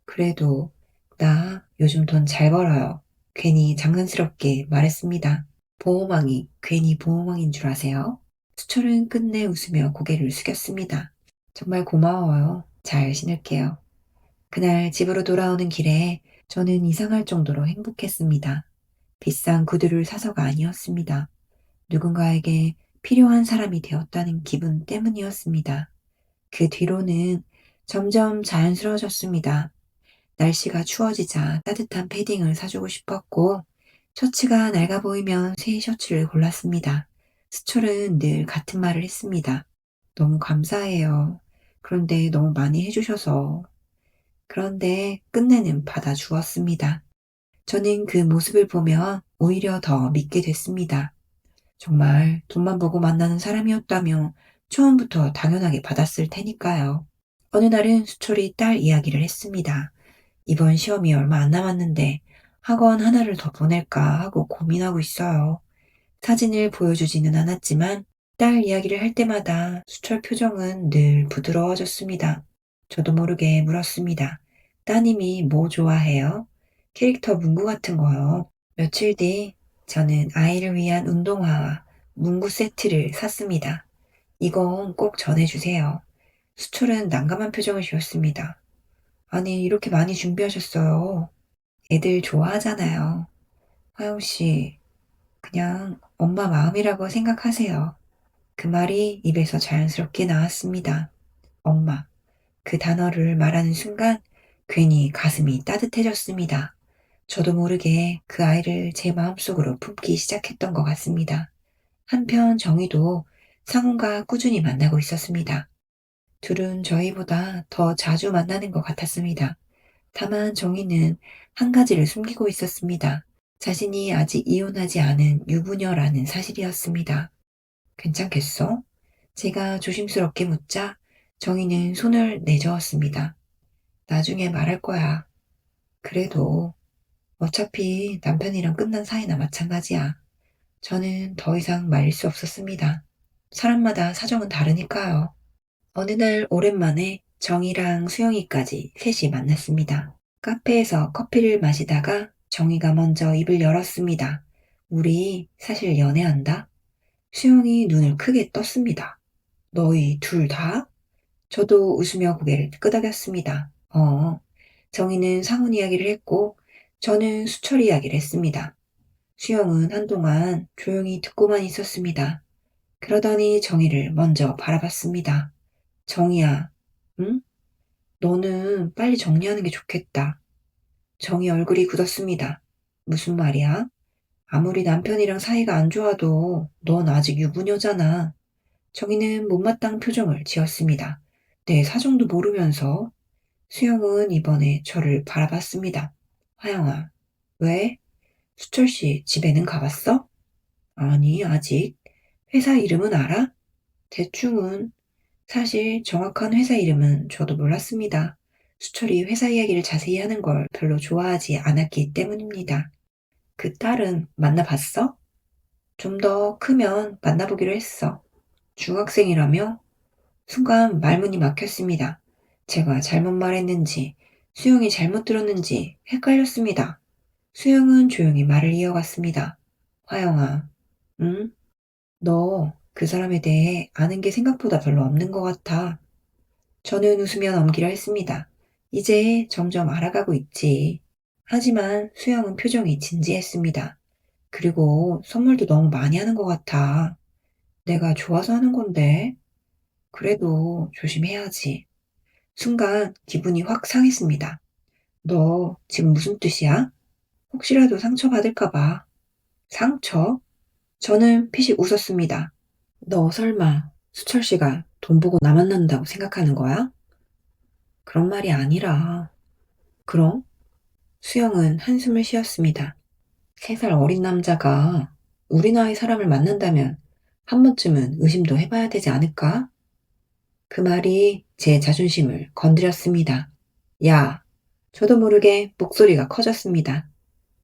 그래도 나 요즘 돈 잘 벌어요. 괜히 장난스럽게 말했습니다. 보호망이 괜히 보호망인 줄 아세요? 수철은 끝내 웃으며 고개를 숙였습니다. 정말 고마워요. 잘 신을게요. 그날 집으로 돌아오는 길에 저는 이상할 정도로 행복했습니다. 비싼 구두를 사서가 아니었습니다. 누군가에게 필요한 사람이 되었다는 기분 때문이었습니다. 그 뒤로는 점점 자연스러워졌습니다. 날씨가 추워지자 따뜻한 패딩을 사주고 싶었고, 셔츠가 낡아 보이면 새 셔츠를 골랐습니다. 수철은 늘 같은 말을 했습니다. 너무 감사해요. 그런데 너무 많이 해주셔서. 그런데 끝내는 받아주었습니다. 저는 그 모습을 보며 오히려 더 믿게 됐습니다. 정말 돈만 보고 만나는 사람이었다면 처음부터 당연하게 받았을 테니까요. 어느 날은 수철이 딸 이야기를 했습니다. 이번 시험이 얼마 안 남았는데 학원 하나를 더 보낼까 하고 고민하고 있어요. 사진을 보여주지는 않았지만 딸 이야기를 할 때마다 수철 표정은 늘 부드러워졌습니다. 저도 모르게 물었습니다. 따님이 뭐 좋아해요? 캐릭터 문구 같은 거요. 며칠 뒤 저는 아이를 위한 운동화와 문구 세트를 샀습니다. 이건 꼭 전해주세요. 수철은 난감한 표정을 지었습니다. 아니, 이렇게 많이 준비하셨어요. 애들 좋아하잖아요. 화영 씨, 그냥 엄마 마음이라고 생각하세요. 그 말이 입에서 자연스럽게 나왔습니다. 엄마. 그 단어를 말하는 순간 괜히 가슴이 따뜻해졌습니다. 저도 모르게 그 아이를 제 마음속으로 품기 시작했던 것 같습니다. 한편 정희도 상훈과 꾸준히 만나고 있었습니다. 둘은 저희보다 더 자주 만나는 것 같았습니다. 다만 정희는 한 가지를 숨기고 있었습니다. 자신이 아직 이혼하지 않은 유부녀라는 사실이었습니다. 괜찮겠어? 제가 조심스럽게 묻자 정희는 손을 내저었습니다. 나중에 말할 거야. 그래도 어차피 남편이랑 끝난 사이나 마찬가지야. 저는 더 이상 말릴 수 없었습니다. 사람마다 사정은 다르니까요. 어느 날 오랜만에 정희랑 수영이까지 셋이 만났습니다. 카페에서 커피를 마시다가 정희가 먼저 입을 열었습니다. 우리 사실 연애한다? 수영이 눈을 크게 떴습니다. 너희 둘 다? 저도 웃으며 고개를 끄덕였습니다. 정희는 상훈 이야기를 했고 저는 수철 이야기를 했습니다. 수영은 한동안 조용히 듣고만 있었습니다. 그러더니 정희를 먼저 바라봤습니다. 정희야, 응? 너는 빨리 정리하는 게 좋겠다. 정희 얼굴이 굳었습니다. 무슨 말이야? 아무리 남편이랑 사이가 안 좋아도 넌 아직 유부녀잖아. 정희는 못마땅한 표정을 지었습니다. 내 사정도 모르면서 수영은 이번에 저를 바라봤습니다. 화영아, 왜? 수철 씨 집에는 가봤어? 아니, 아직. 회사 이름은 알아? 대충은. 사실 정확한 회사 이름은 저도 몰랐습니다. 수철이 회사 이야기를 자세히 하는 걸 별로 좋아하지 않았기 때문입니다. 그 딸은 만나봤어? 좀 더 크면 만나보기로 했어. 중학생이라며? 순간 말문이 막혔습니다. 제가 잘못 말했는지, 수영이 잘못 들었는지 헷갈렸습니다. 수영은 조용히 말을 이어갔습니다. 화영아, 응? 너 그 사람에 대해 아는 게 생각보다 별로 없는 것 같아. 저는 웃으며 넘기려 했습니다. 이제 점점 알아가고 있지. 하지만 수영은 표정이 진지했습니다. 그리고 선물도 너무 많이 하는 것 같아. 내가 좋아서 하는 건데. 그래도 조심해야지. 순간 기분이 확 상했습니다. 너 지금 무슨 뜻이야? 혹시라도 상처받을까 봐. 상처? 저는 피식 웃었습니다. 너 설마 수철 씨가 돈 보고 나 만난다고 생각하는 거야? 그런 말이 아니라. 그럼? 수영은 한숨을 쉬었습니다. 3살 어린 남자가 우리 나이 사람을 만난다면 한 번쯤은 의심도 해봐야 되지 않을까? 그 말이 제 자존심을 건드렸습니다. 야, 저도 모르게 목소리가 커졌습니다.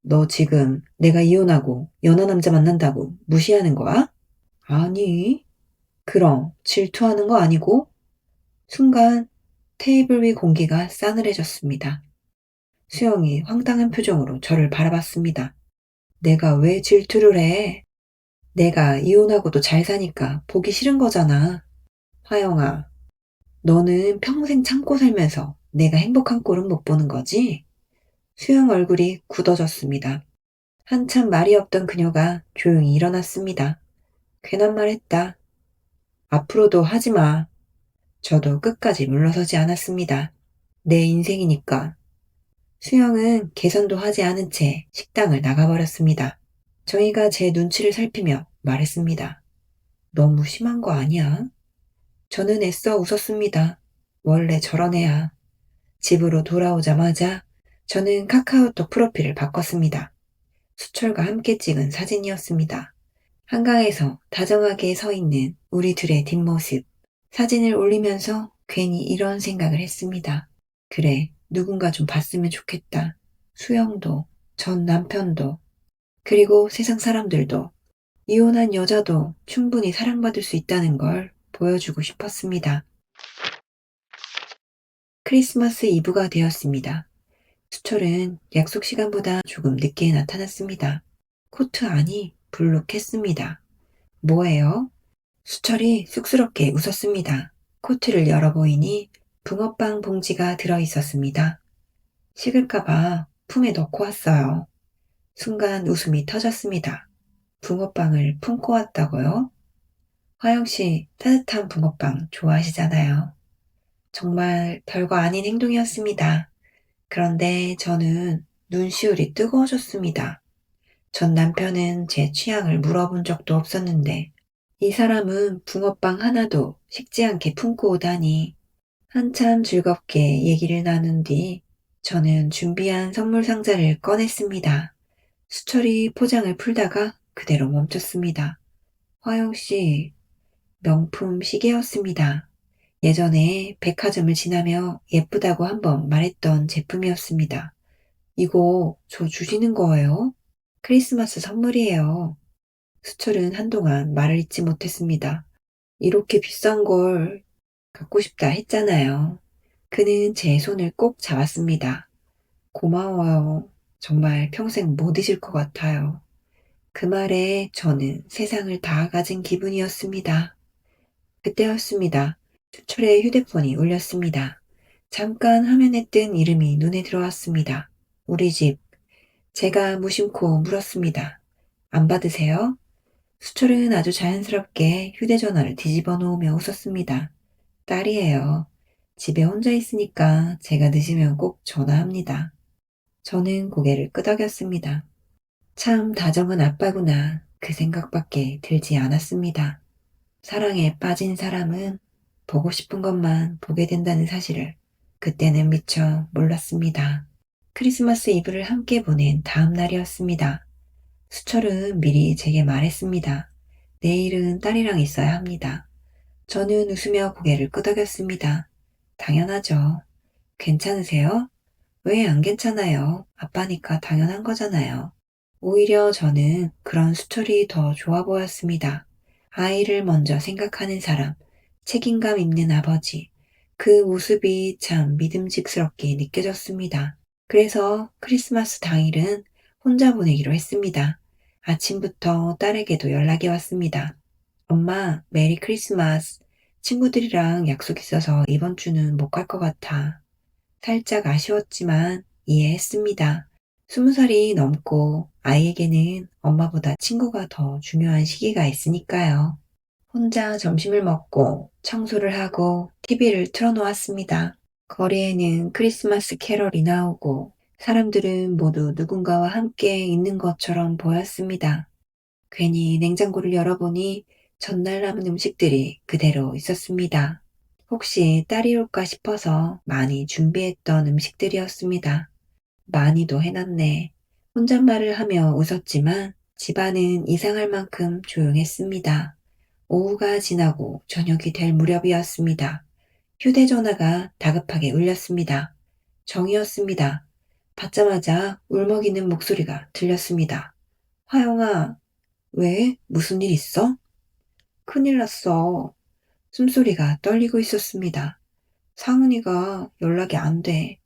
너 지금 내가 이혼하고 연하 남자 만난다고 무시하는 거야? 아니, 그럼 질투하는 거 아니고? 순간 테이블 위 공기가 싸늘해졌습니다. 수영이 황당한 표정으로 저를 바라봤습니다. 내가 왜 질투를 해? 내가 이혼하고도 잘 사니까 보기 싫은 거잖아. 화영아, 너는 평생 참고 살면서 내가 행복한 꼴은 못 보는 거지? 수영 얼굴이 굳어졌습니다. 한참 말이 없던 그녀가 조용히 일어났습니다. 괜한 말 했다. 앞으로도 하지 마. 저도 끝까지 물러서지 않았습니다. 내 인생이니까. 수영은 개선도 하지 않은 채 식당을 나가버렸습니다. 정희가 제 눈치를 살피며 말했습니다. 너무 심한 거 아니야? 저는 애써 웃었습니다. 원래 저런 애야. 집으로 돌아오자마자 저는 카카오톡 프로필을 바꿨습니다. 수철과 함께 찍은 사진이었습니다. 한강에서 다정하게 서 있는 우리 둘의 뒷모습. 사진을 올리면서 괜히 이런 생각을 했습니다. 그래, 누군가 좀 봤으면 좋겠다. 수영도, 전 남편도, 그리고 세상 사람들도, 이혼한 여자도 충분히 사랑받을 수 있다는 걸 보여주고 싶었습니다. 크리스마스 이브가 되었습니다. 수철은 약속 시간보다 조금 늦게 나타났습니다. 코트 안이 불룩했습니다. 뭐예요? 수철이 쑥스럽게 웃었습니다. 코트를 열어보이니 붕어빵 봉지가 들어있었습니다. 식을까봐 품에 넣고 왔어요. 순간 웃음이 터졌습니다. 붕어빵을 품고 왔다고요? 화영씨 따뜻한 붕어빵 좋아하시잖아요. 정말 별거 아닌 행동이었습니다. 그런데 저는 눈시울이 뜨거워졌습니다. 전 남편은 제 취향을 물어본 적도 없었는데 이 사람은 붕어빵 하나도 식지 않게 품고 오다니. 한참 즐겁게 얘기를 나눈 뒤 저는 준비한 선물 상자를 꺼냈습니다. 수철이 포장을 풀다가 그대로 멈췄습니다. 화영씨, 명품 시계였습니다. 예전에 백화점을 지나며 예쁘다고 한번 말했던 제품이었습니다. 이거 저 주시는 거예요? 크리스마스 선물이에요. 수철은 한동안 말을 잇지 못했습니다. 이렇게 비싼 걸 갖고 싶다 했잖아요. 그는 제 손을 꼭 잡았습니다. 고마워요. 정말 평생 못 잊을 것 같아요. 그 말에 저는 세상을 다 가진 기분이었습니다. 그때였습니다. 수철의 휴대폰이 울렸습니다. 잠깐 화면에 뜬 이름이 눈에 들어왔습니다. 우리 집. 제가 무심코 물었습니다. 안 받으세요? 수철은 아주 자연스럽게 휴대전화를 뒤집어 놓으며 웃었습니다. 딸이에요. 집에 혼자 있으니까 제가 늦으면 꼭 전화합니다. 저는 고개를 끄덕였습니다. 참 다정한 아빠구나. 그 생각밖에 들지 않았습니다. 사랑에 빠진 사람은 보고 싶은 것만 보게 된다는 사실을 그때는 미처 몰랐습니다. 크리스마스 이브를 함께 보낸 다음 날이었습니다. 수철은 미리 제게 말했습니다. 내일은 딸이랑 있어야 합니다. 저는 웃으며 고개를 끄덕였습니다. 당연하죠. 괜찮으세요? 왜 안 괜찮아요? 아빠니까 당연한 거잖아요. 오히려 저는 그런 수철이 더 좋아 보였습니다. 아이를 먼저 생각하는 사람, 책임감 있는 아버지. 그 모습이 참 믿음직스럽게 느껴졌습니다. 그래서 크리스마스 당일은 혼자 보내기로 했습니다. 아침부터 딸에게도 연락이 왔습니다. 엄마, 메리 크리스마스. 친구들이랑 약속 있어서 이번 주는 못 갈 것 같아. 살짝 아쉬웠지만 이해했습니다. 20살이 넘고 아이에게는 엄마보다 친구가 더 중요한 시기가 있으니까요. 혼자 점심을 먹고 청소를 하고 TV를 틀어놓았습니다. 거리에는 크리스마스 캐럴이 나오고 사람들은 모두 누군가와 함께 있는 것처럼 보였습니다. 괜히 냉장고를 열어보니 전날 남은 음식들이 그대로 있었습니다. 혹시 딸이 올까 싶어서 많이 준비했던 음식들이었습니다. 많이도 해놨네. 혼잣말을 하며 웃었지만 집안은 이상할 만큼 조용했습니다. 오후가 지나고 저녁이 될 무렵이었습니다. 휴대전화가 다급하게 울렸습니다. 정이었습니다. 받자마자 울먹이는 목소리가 들렸습니다. 화영아, 왜? 무슨 일 있어? 큰일 났어. 숨소리가 떨리고 있었습니다. 상은이가 연락이 안 돼.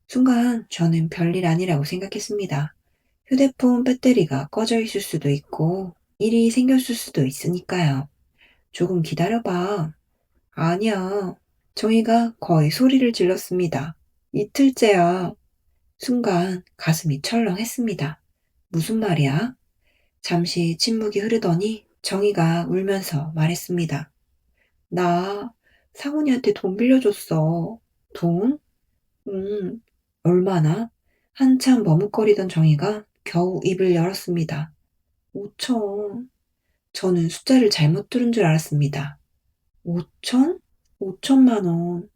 순간 저는 별일 아니라고 생각했습니다. 휴대폰 배터리가 꺼져 있을 수도 있고 일이 생겼을 수도 있으니까요. 조금 기다려봐. 아니야. 정희가 거의 소리를 질렀습니다. 이틀째야. 순간 가슴이 철렁했습니다. 무슨 말이야? 잠시 침묵이 흐르더니 정희가 울면서 말했습니다. 나 상훈이한테 돈 빌려줬어. 돈? 얼마나? 한참 머뭇거리던 정희가 겨우 입을 열었습니다. 5천. 저는 숫자를 잘못 들은 줄 알았습니다. 5천? 5천만 원.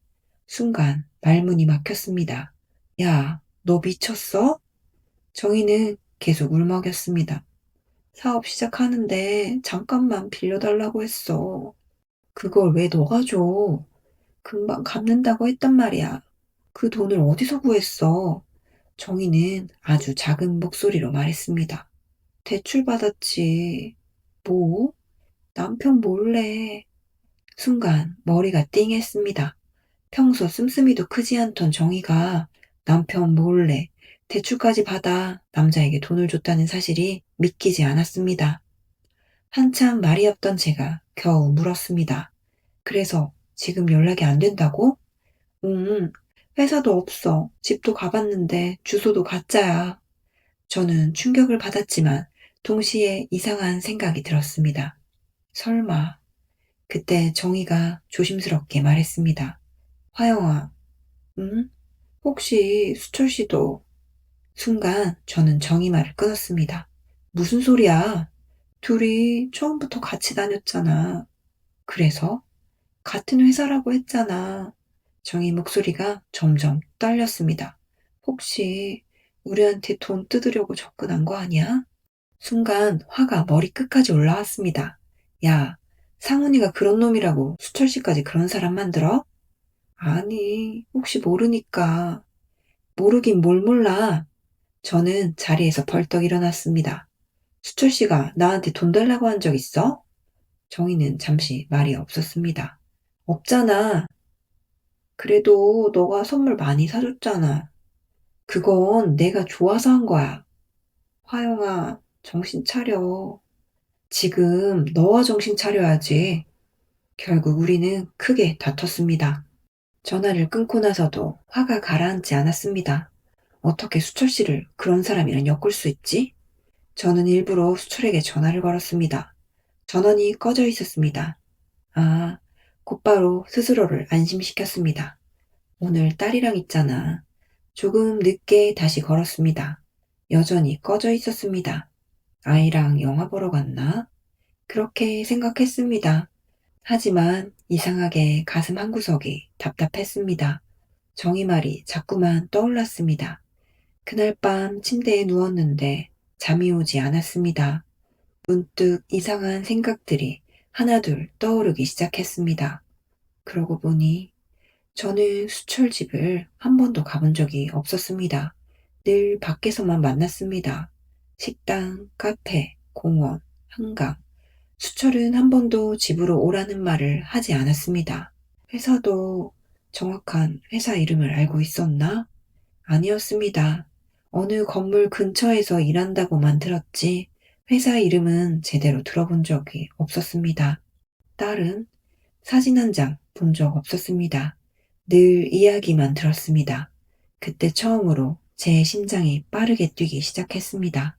순간 말문이 막혔습니다. 야, 너 미쳤어? 정희는 계속 울먹였습니다. 사업 시작하는데 잠깐만 빌려달라고 했어. 그걸 왜 너가 줘? 금방 갚는다고 했단 말이야. 그 돈을 어디서 구했어? 정희는 아주 작은 목소리로 말했습니다. 대출 받았지. 뭐? 남편 몰래. 순간 머리가 띵했습니다. 평소 씀씀이도 크지 않던 정희가 남편 몰래 대출까지 받아 남자에게 돈을 줬다는 사실이 믿기지 않았습니다. 한참 말이 없던 제가 겨우 물었습니다. 그래서 지금 연락이 안 된다고? 응, 회사도 없어. 집도 가봤는데 주소도 가짜야. 저는 충격을 받았지만 동시에 이상한 생각이 들었습니다. 설마. 그때 정희가 조심스럽게 말했습니다. 화영아, 응? 혹시 수철 씨도? 순간 저는 정희 말을 끊었습니다. 무슨 소리야? 둘이 처음부터 같이 다녔잖아. 그래서? 같은 회사라고 했잖아. 정희 목소리가 점점 떨렸습니다. 혹시 우리한테 돈 뜯으려고 접근한 거 아니야? 순간 화가 머리 끝까지 올라왔습니다. 야, 상훈이가 그런 놈이라고 수철 씨까지 그런 사람 만들어? 아니, 혹시 모르니까. 모르긴 뭘 몰라. 저는 자리에서 벌떡 일어났습니다. 수철 씨가 나한테 돈 달라고 한 적 있어? 정희는 잠시 말이 없었습니다. 없잖아. 그래도 너가 선물 많이 사줬잖아. 그건 내가 좋아서 한 거야. 화영아, 정신 차려. 지금 너와 정신 차려야지. 결국 우리는 크게 다퉜습니다. 전화를 끊고 나서도 화가 가라앉지 않았습니다. 어떻게 수철 씨를 그런 사람이랑 엮을 수 있지? 저는 일부러 수철에게 전화를 걸었습니다. 전원이 꺼져 있었습니다. 아, 곧바로 스스로를 안심시켰습니다. 오늘 딸이랑 있잖아. 조금 늦게 다시 걸었습니다. 여전히 꺼져 있었습니다. 아이랑 영화 보러 갔나? 그렇게 생각했습니다. 하지만 이상하게 가슴 한구석이 답답했습니다. 정희 말이 자꾸만 떠올랐습니다. 그날 밤 침대에 누웠는데 잠이 오지 않았습니다. 문득 이상한 생각들이 하나둘 떠오르기 시작했습니다. 그러고 보니 저는 수철집을 한 번도 가본 적이 없었습니다. 늘 밖에서만 만났습니다. 식당, 카페, 공원, 한강. 수철은 한 번도 집으로 오라는 말을 하지 않았습니다. 회사도 정확한 회사 이름을 알고 있었나? 아니었습니다. 어느 건물 근처에서 일한다고만 들었지 회사 이름은 제대로 들어본 적이 없었습니다. 딸은 사진 한 장 본 적 없었습니다. 늘 이야기만 들었습니다. 그때 처음으로 제 심장이 빠르게 뛰기 시작했습니다.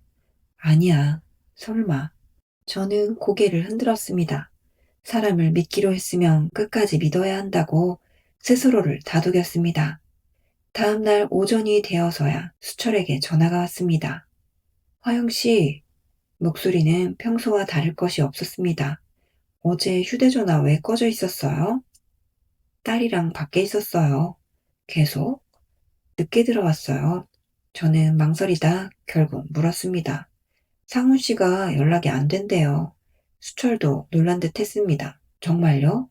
아니야, 설마. 저는 고개를 흔들었습니다. 사람을 믿기로 했으면 끝까지 믿어야 한다고 스스로를 다독였습니다. 다음 날 오전이 되어서야 수철에게 전화가 왔습니다. 화영 씨, 목소리는 평소와 다를 것이 없었습니다. 어제 휴대전화 왜 꺼져 있었어요? 딸이랑 밖에 있었어요. 계속 늦게 들어왔어요. 저는 망설이다 결국 물었습니다. 상훈 씨가 연락이 안 된대요. 수철도 놀란 듯 했습니다. 정말요?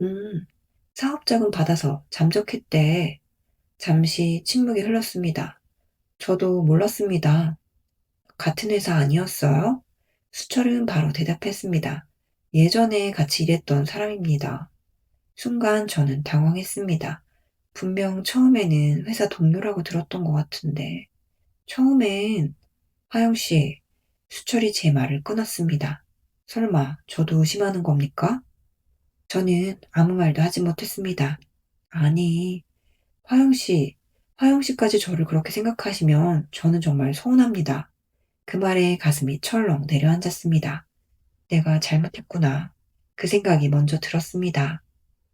음, 사업자금 받아서 잠적했대. 잠시 침묵이 흘렀습니다. 저도 몰랐습니다. 같은 회사 아니었어요? 수철은 바로 대답했습니다. 예전에 같이 일했던 사람입니다. 순간 저는 당황했습니다. 분명 처음에는 회사 동료라고 들었던 것 같은데. 처음엔, 하영 씨, 수철이 제 말을 끊었습니다. 설마 저도 의심하는 겁니까? 저는 아무 말도 하지 못했습니다. 아니, 화영 씨, 화영 씨까지 저를 그렇게 생각하시면 저는 정말 서운합니다. 그 말에 가슴이 철렁 내려앉았습니다. 내가 잘못했구나. 그 생각이 먼저 들었습니다.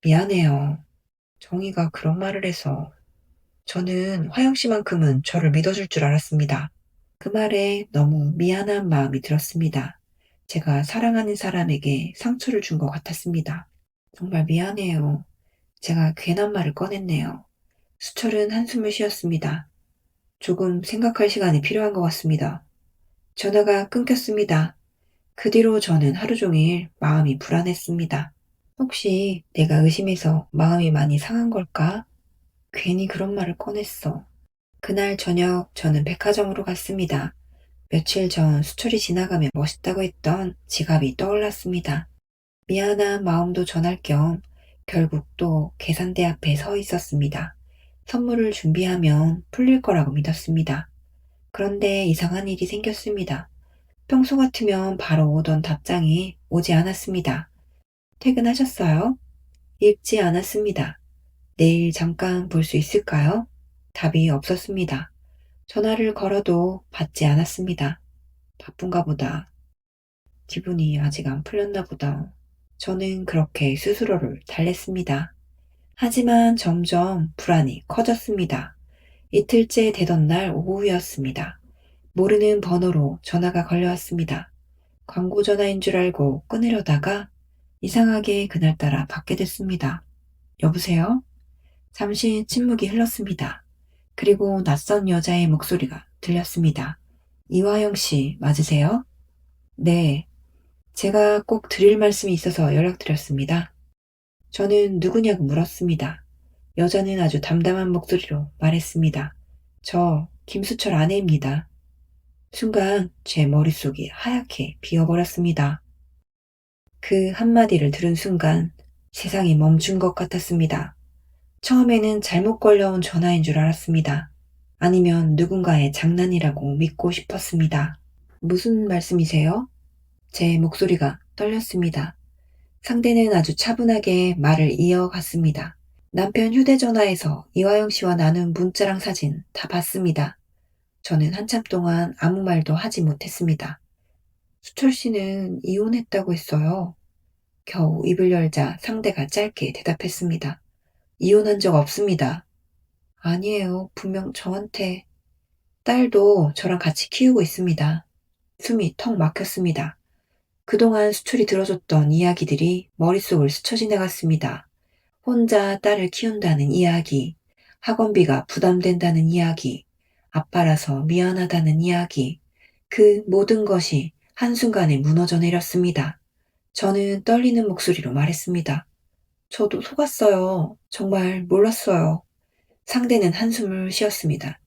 미안해요. 정희가 그런 말을 해서 저는 화영 씨만큼은 저를 믿어줄 줄 알았습니다. 그 말에 너무 미안한 마음이 들었습니다. 제가 사랑하는 사람에게 상처를 준 것 같았습니다. 정말 미안해요. 제가 괜한 말을 꺼냈네요. 수철은 한숨을 쉬었습니다. 조금 생각할 시간이 필요한 것 같습니다. 전화가 끊겼습니다. 그 뒤로 저는 하루 종일 마음이 불안했습니다. 혹시 내가 의심해서 마음이 많이 상한 걸까? 괜히 그런 말을 꺼냈어. 그날 저녁 저는 백화점으로 갔습니다. 며칠 전 수철이 지나가며 멋있다고 했던 지갑이 떠올랐습니다. 미안한 마음도 전할 겸 결국 또 계산대 앞에 서 있었습니다. 선물을 준비하면 풀릴 거라고 믿었습니다. 그런데 이상한 일이 생겼습니다. 평소 같으면 바로 오던 답장이 오지 않았습니다. 퇴근하셨어요? 읽지 않았습니다. 내일 잠깐 볼 수 있을까요? 답이 없었습니다. 전화를 걸어도 받지 않았습니다. 바쁜가 보다. 기분이 아직 안 풀렸나 보다. 저는 그렇게 스스로를 달랬습니다. 하지만 점점 불안이 커졌습니다. 이틀째 되던 날 오후였습니다. 모르는 번호로 전화가 걸려왔습니다. 광고 전화인 줄 알고 끊으려다가 이상하게 그날따라 받게 됐습니다. 여보세요? 잠시 침묵이 흘렀습니다. 그리고 낯선 여자의 목소리가 들렸습니다. 이화영 씨 맞으세요? 네. 제가 꼭 드릴 말씀이 있어서 연락드렸습니다. 저는 누구냐고 물었습니다. 여자는 아주 담담한 목소리로 말했습니다. 저 김수철 아내입니다. 순간 제 머릿속이 하얗게 비어버렸습니다. 그 한마디를 들은 순간 세상이 멈춘 것 같았습니다. 처음에는 잘못 걸려온 전화인 줄 알았습니다. 아니면 누군가의 장난이라고 믿고 싶었습니다. 무슨 말씀이세요? 제 목소리가 떨렸습니다. 상대는 아주 차분하게 말을 이어갔습니다. 남편 휴대전화에서 이화영 씨와 나눈 문자랑 사진 다 봤습니다. 저는 한참 동안 아무 말도 하지 못했습니다. 수철 씨는 이혼했다고 했어요. 겨우 입을 열자 상대가 짧게 대답했습니다. 이혼한 적 없습니다. 아니에요. 분명 저한테. 딸도 저랑 같이 키우고 있습니다. 숨이 턱 막혔습니다. 그동안 수철이 들어줬던 이야기들이 머릿속을 스쳐 지나갔습니다. 혼자 딸을 키운다는 이야기, 학원비가 부담된다는 이야기, 아빠라서 미안하다는 이야기, 그 모든 것이 한순간에 무너져 내렸습니다. 저는 떨리는 목소리로 말했습니다. 저도 속았어요. 정말 몰랐어요. 상대는 한숨을 쉬었습니다.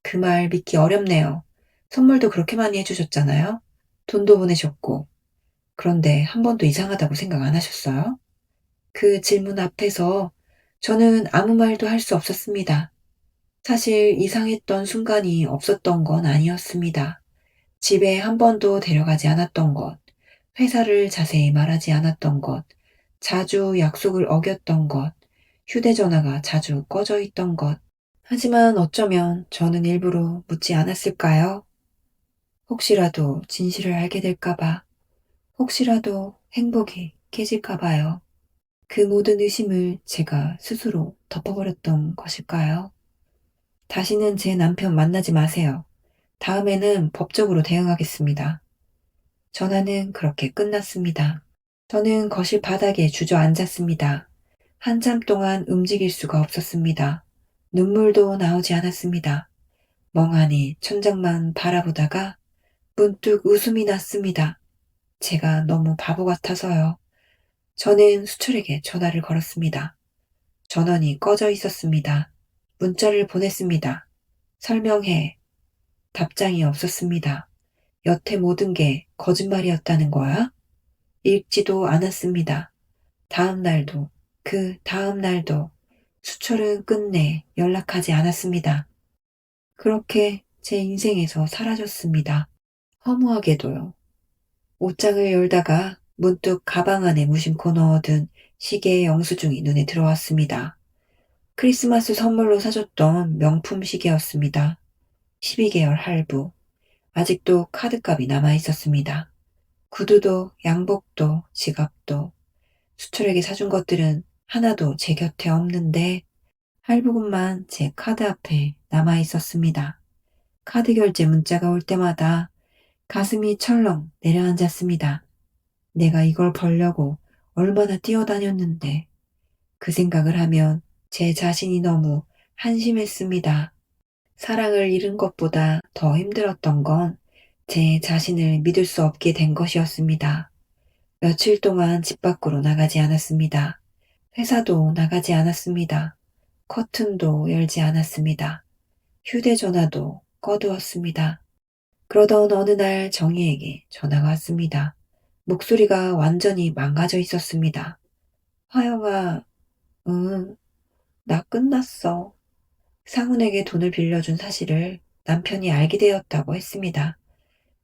그 말 믿기 어렵네요. 선물도 그렇게 많이 해주셨잖아요. 돈도 보내셨고. 그런데 한 번도 이상하다고 생각 안 하셨어요? 그 질문 앞에서 저는 아무 말도 할 수 없었습니다. 사실 이상했던 순간이 없었던 건 아니었습니다. 집에 한 번도 데려가지 않았던 것, 회사를 자세히 말하지 않았던 것, 자주 약속을 어겼던 것, 휴대전화가 자주 꺼져 있던 것. 하지만 어쩌면 저는 일부러 묻지 않았을까요? 혹시라도 진실을 알게 될까봐, 혹시라도 행복이 깨질까봐요. 그 모든 의심을 제가 스스로 덮어버렸던 것일까요? 다시는 제 남편 만나지 마세요. 다음에는 법적으로 대응하겠습니다. 전화는 그렇게 끝났습니다. 저는 거실 바닥에 주저앉았습니다. 한참 동안 움직일 수가 없었습니다. 눈물도 나오지 않았습니다. 멍하니 천장만 바라보다가 문득 웃음이 났습니다. 제가 너무 바보 같아서요. 저는 수철에게 전화를 걸었습니다. 전원이 꺼져 있었습니다. 문자를 보냈습니다. 설명해. 답장이 없었습니다. 여태 모든 게 거짓말이었다는 거야? 읽지도 않았습니다. 다음 날도, 그 다음 날도 수철은 끝내 연락하지 않았습니다. 그렇게 제 인생에서 사라졌습니다. 허무하게도요. 옷장을 열다가 문득 가방 안에 무심코 넣어둔 시계의 영수증이 눈에 들어왔습니다. 크리스마스 선물로 사줬던 명품 시계였습니다. 12개월 할부. 아직도 카드값이 남아 있었습니다. 구두도 양복도 지갑도 수철에게 사준 것들은 하나도 제 곁에 없는데 할부금만 제 카드 앞에 남아 있었습니다. 카드 결제 문자가 올 때마다 가슴이 철렁 내려앉았습니다. 내가 이걸 벌려고 얼마나 뛰어다녔는데 그 생각을 하면 제 자신이 너무 한심했습니다. 사랑을 잃은 것보다 더 힘들었던 건 제 자신을 믿을 수 없게 된 것이었습니다. 며칠 동안 집 밖으로 나가지 않았습니다. 회사도 나가지 않았습니다. 커튼도 열지 않았습니다. 휴대전화도 꺼두었습니다. 그러던 어느 날 정희에게 전화가 왔습니다. 목소리가 완전히 망가져 있었습니다. 화영아, 응, 나 끝났어. 상훈에게 돈을 빌려준 사실을 남편이 알게 되었다고 했습니다.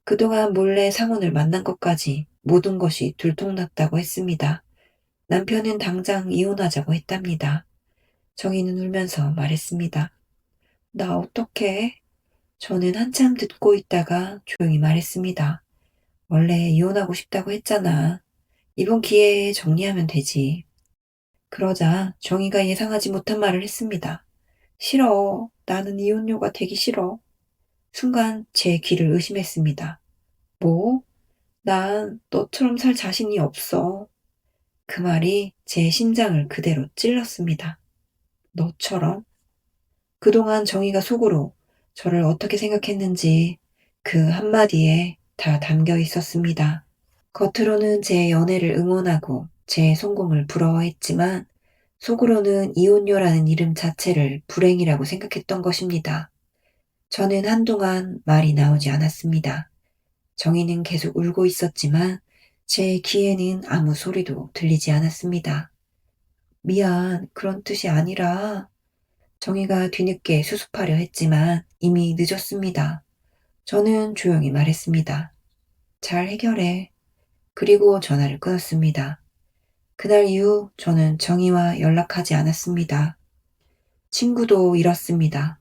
그동안 몰래 상훈을 만난 것까지 모든 것이 들통났다고 했습니다. 남편은 당장 이혼하자고 했답니다. 정희는 울면서 말했습니다. 나 어떡해? 저는 한참 듣고 있다가 조용히 말했습니다. 원래 이혼하고 싶다고 했잖아. 이번 기회에 정리하면 되지. 그러자 정희가 예상하지 못한 말을 했습니다. 싫어. 나는 이혼녀가 되기 싫어. 순간 제 귀를 의심했습니다. 뭐? 난 너처럼 살 자신이 없어. 그 말이 제 심장을 그대로 찔렀습니다. 너처럼? 그동안 정희가 속으로 저를 어떻게 생각했는지 그 한마디에 다 담겨 있었습니다. 겉으로는 제 연애를 응원하고 제 성공을 부러워했지만 속으로는 이혼녀라는 이름 자체를 불행이라고 생각했던 것입니다. 저는 한동안 말이 나오지 않았습니다. 정희는 계속 울고 있었지만 제 귀에는 아무 소리도 들리지 않았습니다. 미안, 그런 뜻이 아니라 정희가 뒤늦게 수습하려 했지만 이미 늦었습니다. 저는 조용히 말했습니다. 잘 해결해. 그리고 전화를 끊었습니다. 그날 이후 저는 정희와 연락하지 않았습니다. 친구도 잃었습니다.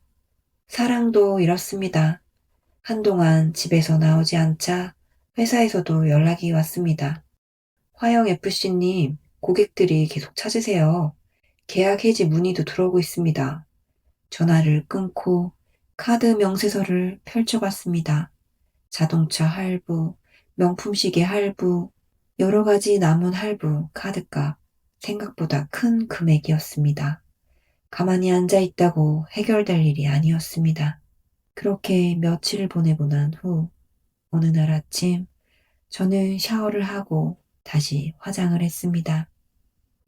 사랑도 잃었습니다. 한동안 집에서 나오지 않자 회사에서도 연락이 왔습니다. 화영FC님, 고객들이 계속 찾으세요. 계약 해지 문의도 들어오고 있습니다. 전화를 끊고 카드 명세서를 펼쳐봤습니다. 자동차 할부, 명품 시계 할부, 여러 가지 남은 할부, 카드값, 생각보다 큰 금액이었습니다. 가만히 앉아 있다고 해결될 일이 아니었습니다. 그렇게 며칠을 보내고 난 후, 어느 날 아침, 저는 샤워를 하고 다시 화장을 했습니다.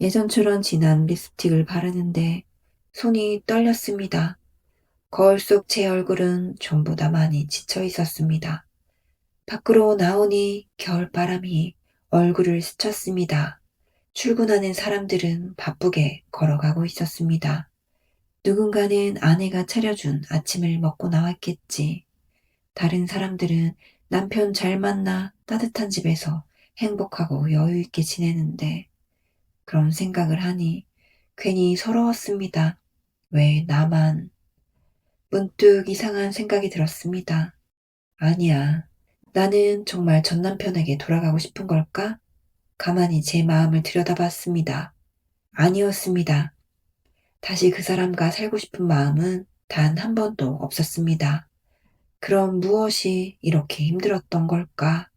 예전처럼 진한 립스틱을 바르는데 손이 떨렸습니다. 거울 속 제 얼굴은 전보다 많이 지쳐 있었습니다. 밖으로 나오니 겨울바람이 얼굴을 스쳤습니다. 출근하는 사람들은 바쁘게 걸어가고 있었습니다. 누군가는 아내가 차려준 아침을 먹고 나왔겠지. 다른 사람들은 남편 잘 만나 따뜻한 집에서 행복하고 여유 있게 지내는데 그런 생각을 하니 괜히 서러웠습니다. 왜 나만? 문득 이상한 생각이 들었습니다. 아니야. 나는 정말 전 남편에게 돌아가고 싶은 걸까? 가만히 제 마음을 들여다봤습니다. 아니었습니다. 다시 그 사람과 살고 싶은 마음은 단 한 번도 없었습니다. 그럼 무엇이 이렇게 힘들었던 걸까?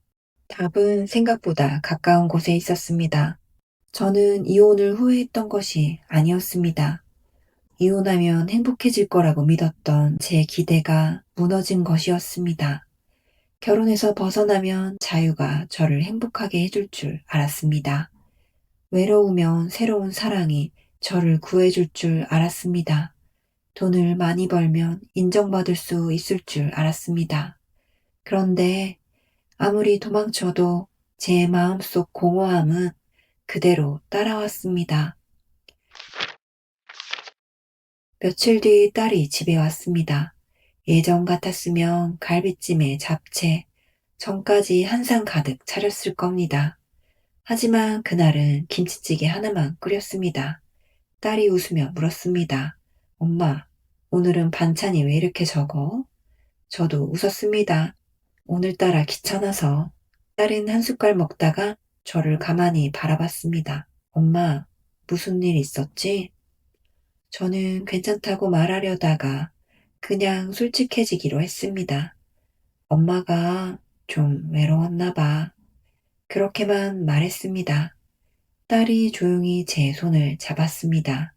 답은 생각보다 가까운 곳에 있었습니다. 저는 이혼을 후회했던 것이 아니었습니다. 이혼하면 행복해질 거라고 믿었던 제 기대가 무너진 것이었습니다. 결혼해서 벗어나면 자유가 저를 행복하게 해줄 줄 알았습니다. 외로우면 새로운 사랑이 저를 구해줄 줄 알았습니다. 돈을 많이 벌면 인정받을 수 있을 줄 알았습니다. 그런데 아무리 도망쳐도 제 마음속 공허함은 그대로 따라왔습니다. 며칠 뒤 딸이 집에 왔습니다. 예전 같았으면 갈비찜에 잡채, 전까지 한 상 가득 차렸을 겁니다. 하지만 그날은 김치찌개 하나만 끓였습니다. 딸이 웃으며 물었습니다. 엄마, 오늘은 반찬이 왜 이렇게 적어? 저도 웃었습니다. 오늘따라 귀찮아서. 딸은 한 숟갈 먹다가 저를 가만히 바라봤습니다. 엄마, 무슨 일 있었지? 저는 괜찮다고 말하려다가 그냥 솔직해지기로 했습니다. 엄마가 좀 외로웠나 봐. 그렇게만 말했습니다. 딸이 조용히 제 손을 잡았습니다.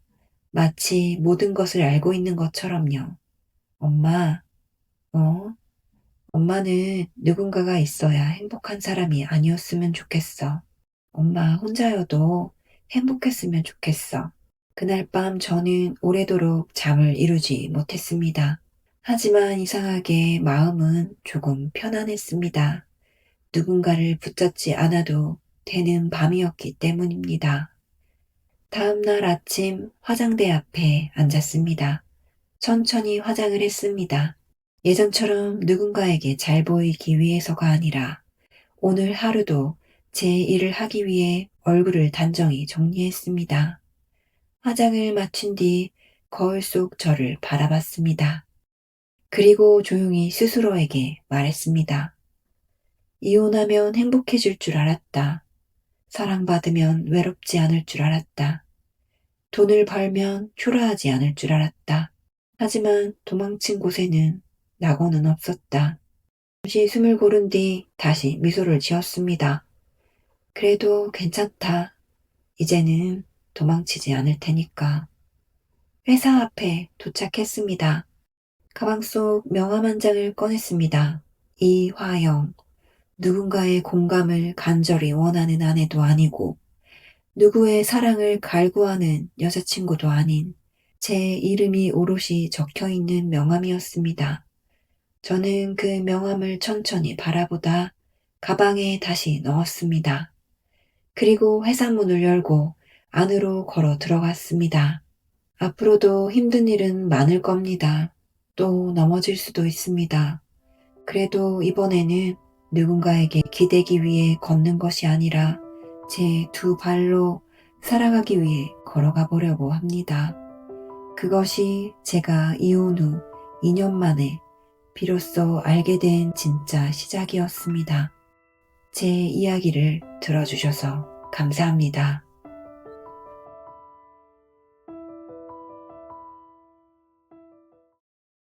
마치 모든 것을 알고 있는 것처럼요. 엄마, 어? 엄마는 누군가가 있어야 행복한 사람이 아니었으면 좋겠어. 엄마 혼자여도 행복했으면 좋겠어. 그날 밤 저는 오래도록 잠을 이루지 못했습니다. 하지만 이상하게 마음은 조금 편안했습니다. 누군가를 붙잡지 않아도 되는 밤이었기 때문입니다. 다음 날 아침 화장대 앞에 앉았습니다. 천천히 화장을 했습니다. 예전처럼 누군가에게 잘 보이기 위해서가 아니라 오늘 하루도 제 일을 하기 위해 얼굴을 단정히 정리했습니다. 화장을 마친 뒤 거울 속 저를 바라봤습니다. 그리고 조용히 스스로에게 말했습니다. 이혼하면 행복해질 줄 알았다. 사랑받으면 외롭지 않을 줄 알았다. 돈을 벌면 초라하지 않을 줄 알았다. 하지만 도망친 곳에는 낙원은 없었다. 잠시 숨을 고른 뒤 다시 미소를 지었습니다. 그래도 괜찮다. 이제는 도망치지 않을 테니까. 회사 앞에 도착했습니다. 가방 속 명함 한 장을 꺼냈습니다. 이화영. 누군가의 공감을 간절히 원하는 아내도 아니고 누구의 사랑을 갈구하는 여자친구도 아닌 제 이름이 오롯이 적혀있는 명함이었습니다. 저는 그 명함을 천천히 바라보다 가방에 다시 넣었습니다. 그리고 회사 문을 열고 안으로 걸어 들어갔습니다. 앞으로도 힘든 일은 많을 겁니다. 또 넘어질 수도 있습니다. 그래도 이번에는 누군가에게 기대기 위해 걷는 것이 아니라 제 두 발로 살아가기 위해 걸어가 보려고 합니다. 그것이 제가 이혼 후 2년 만에 비로소 알게 된 진짜 시작이었습니다. 제 이야기를 들어주셔서 감사합니다.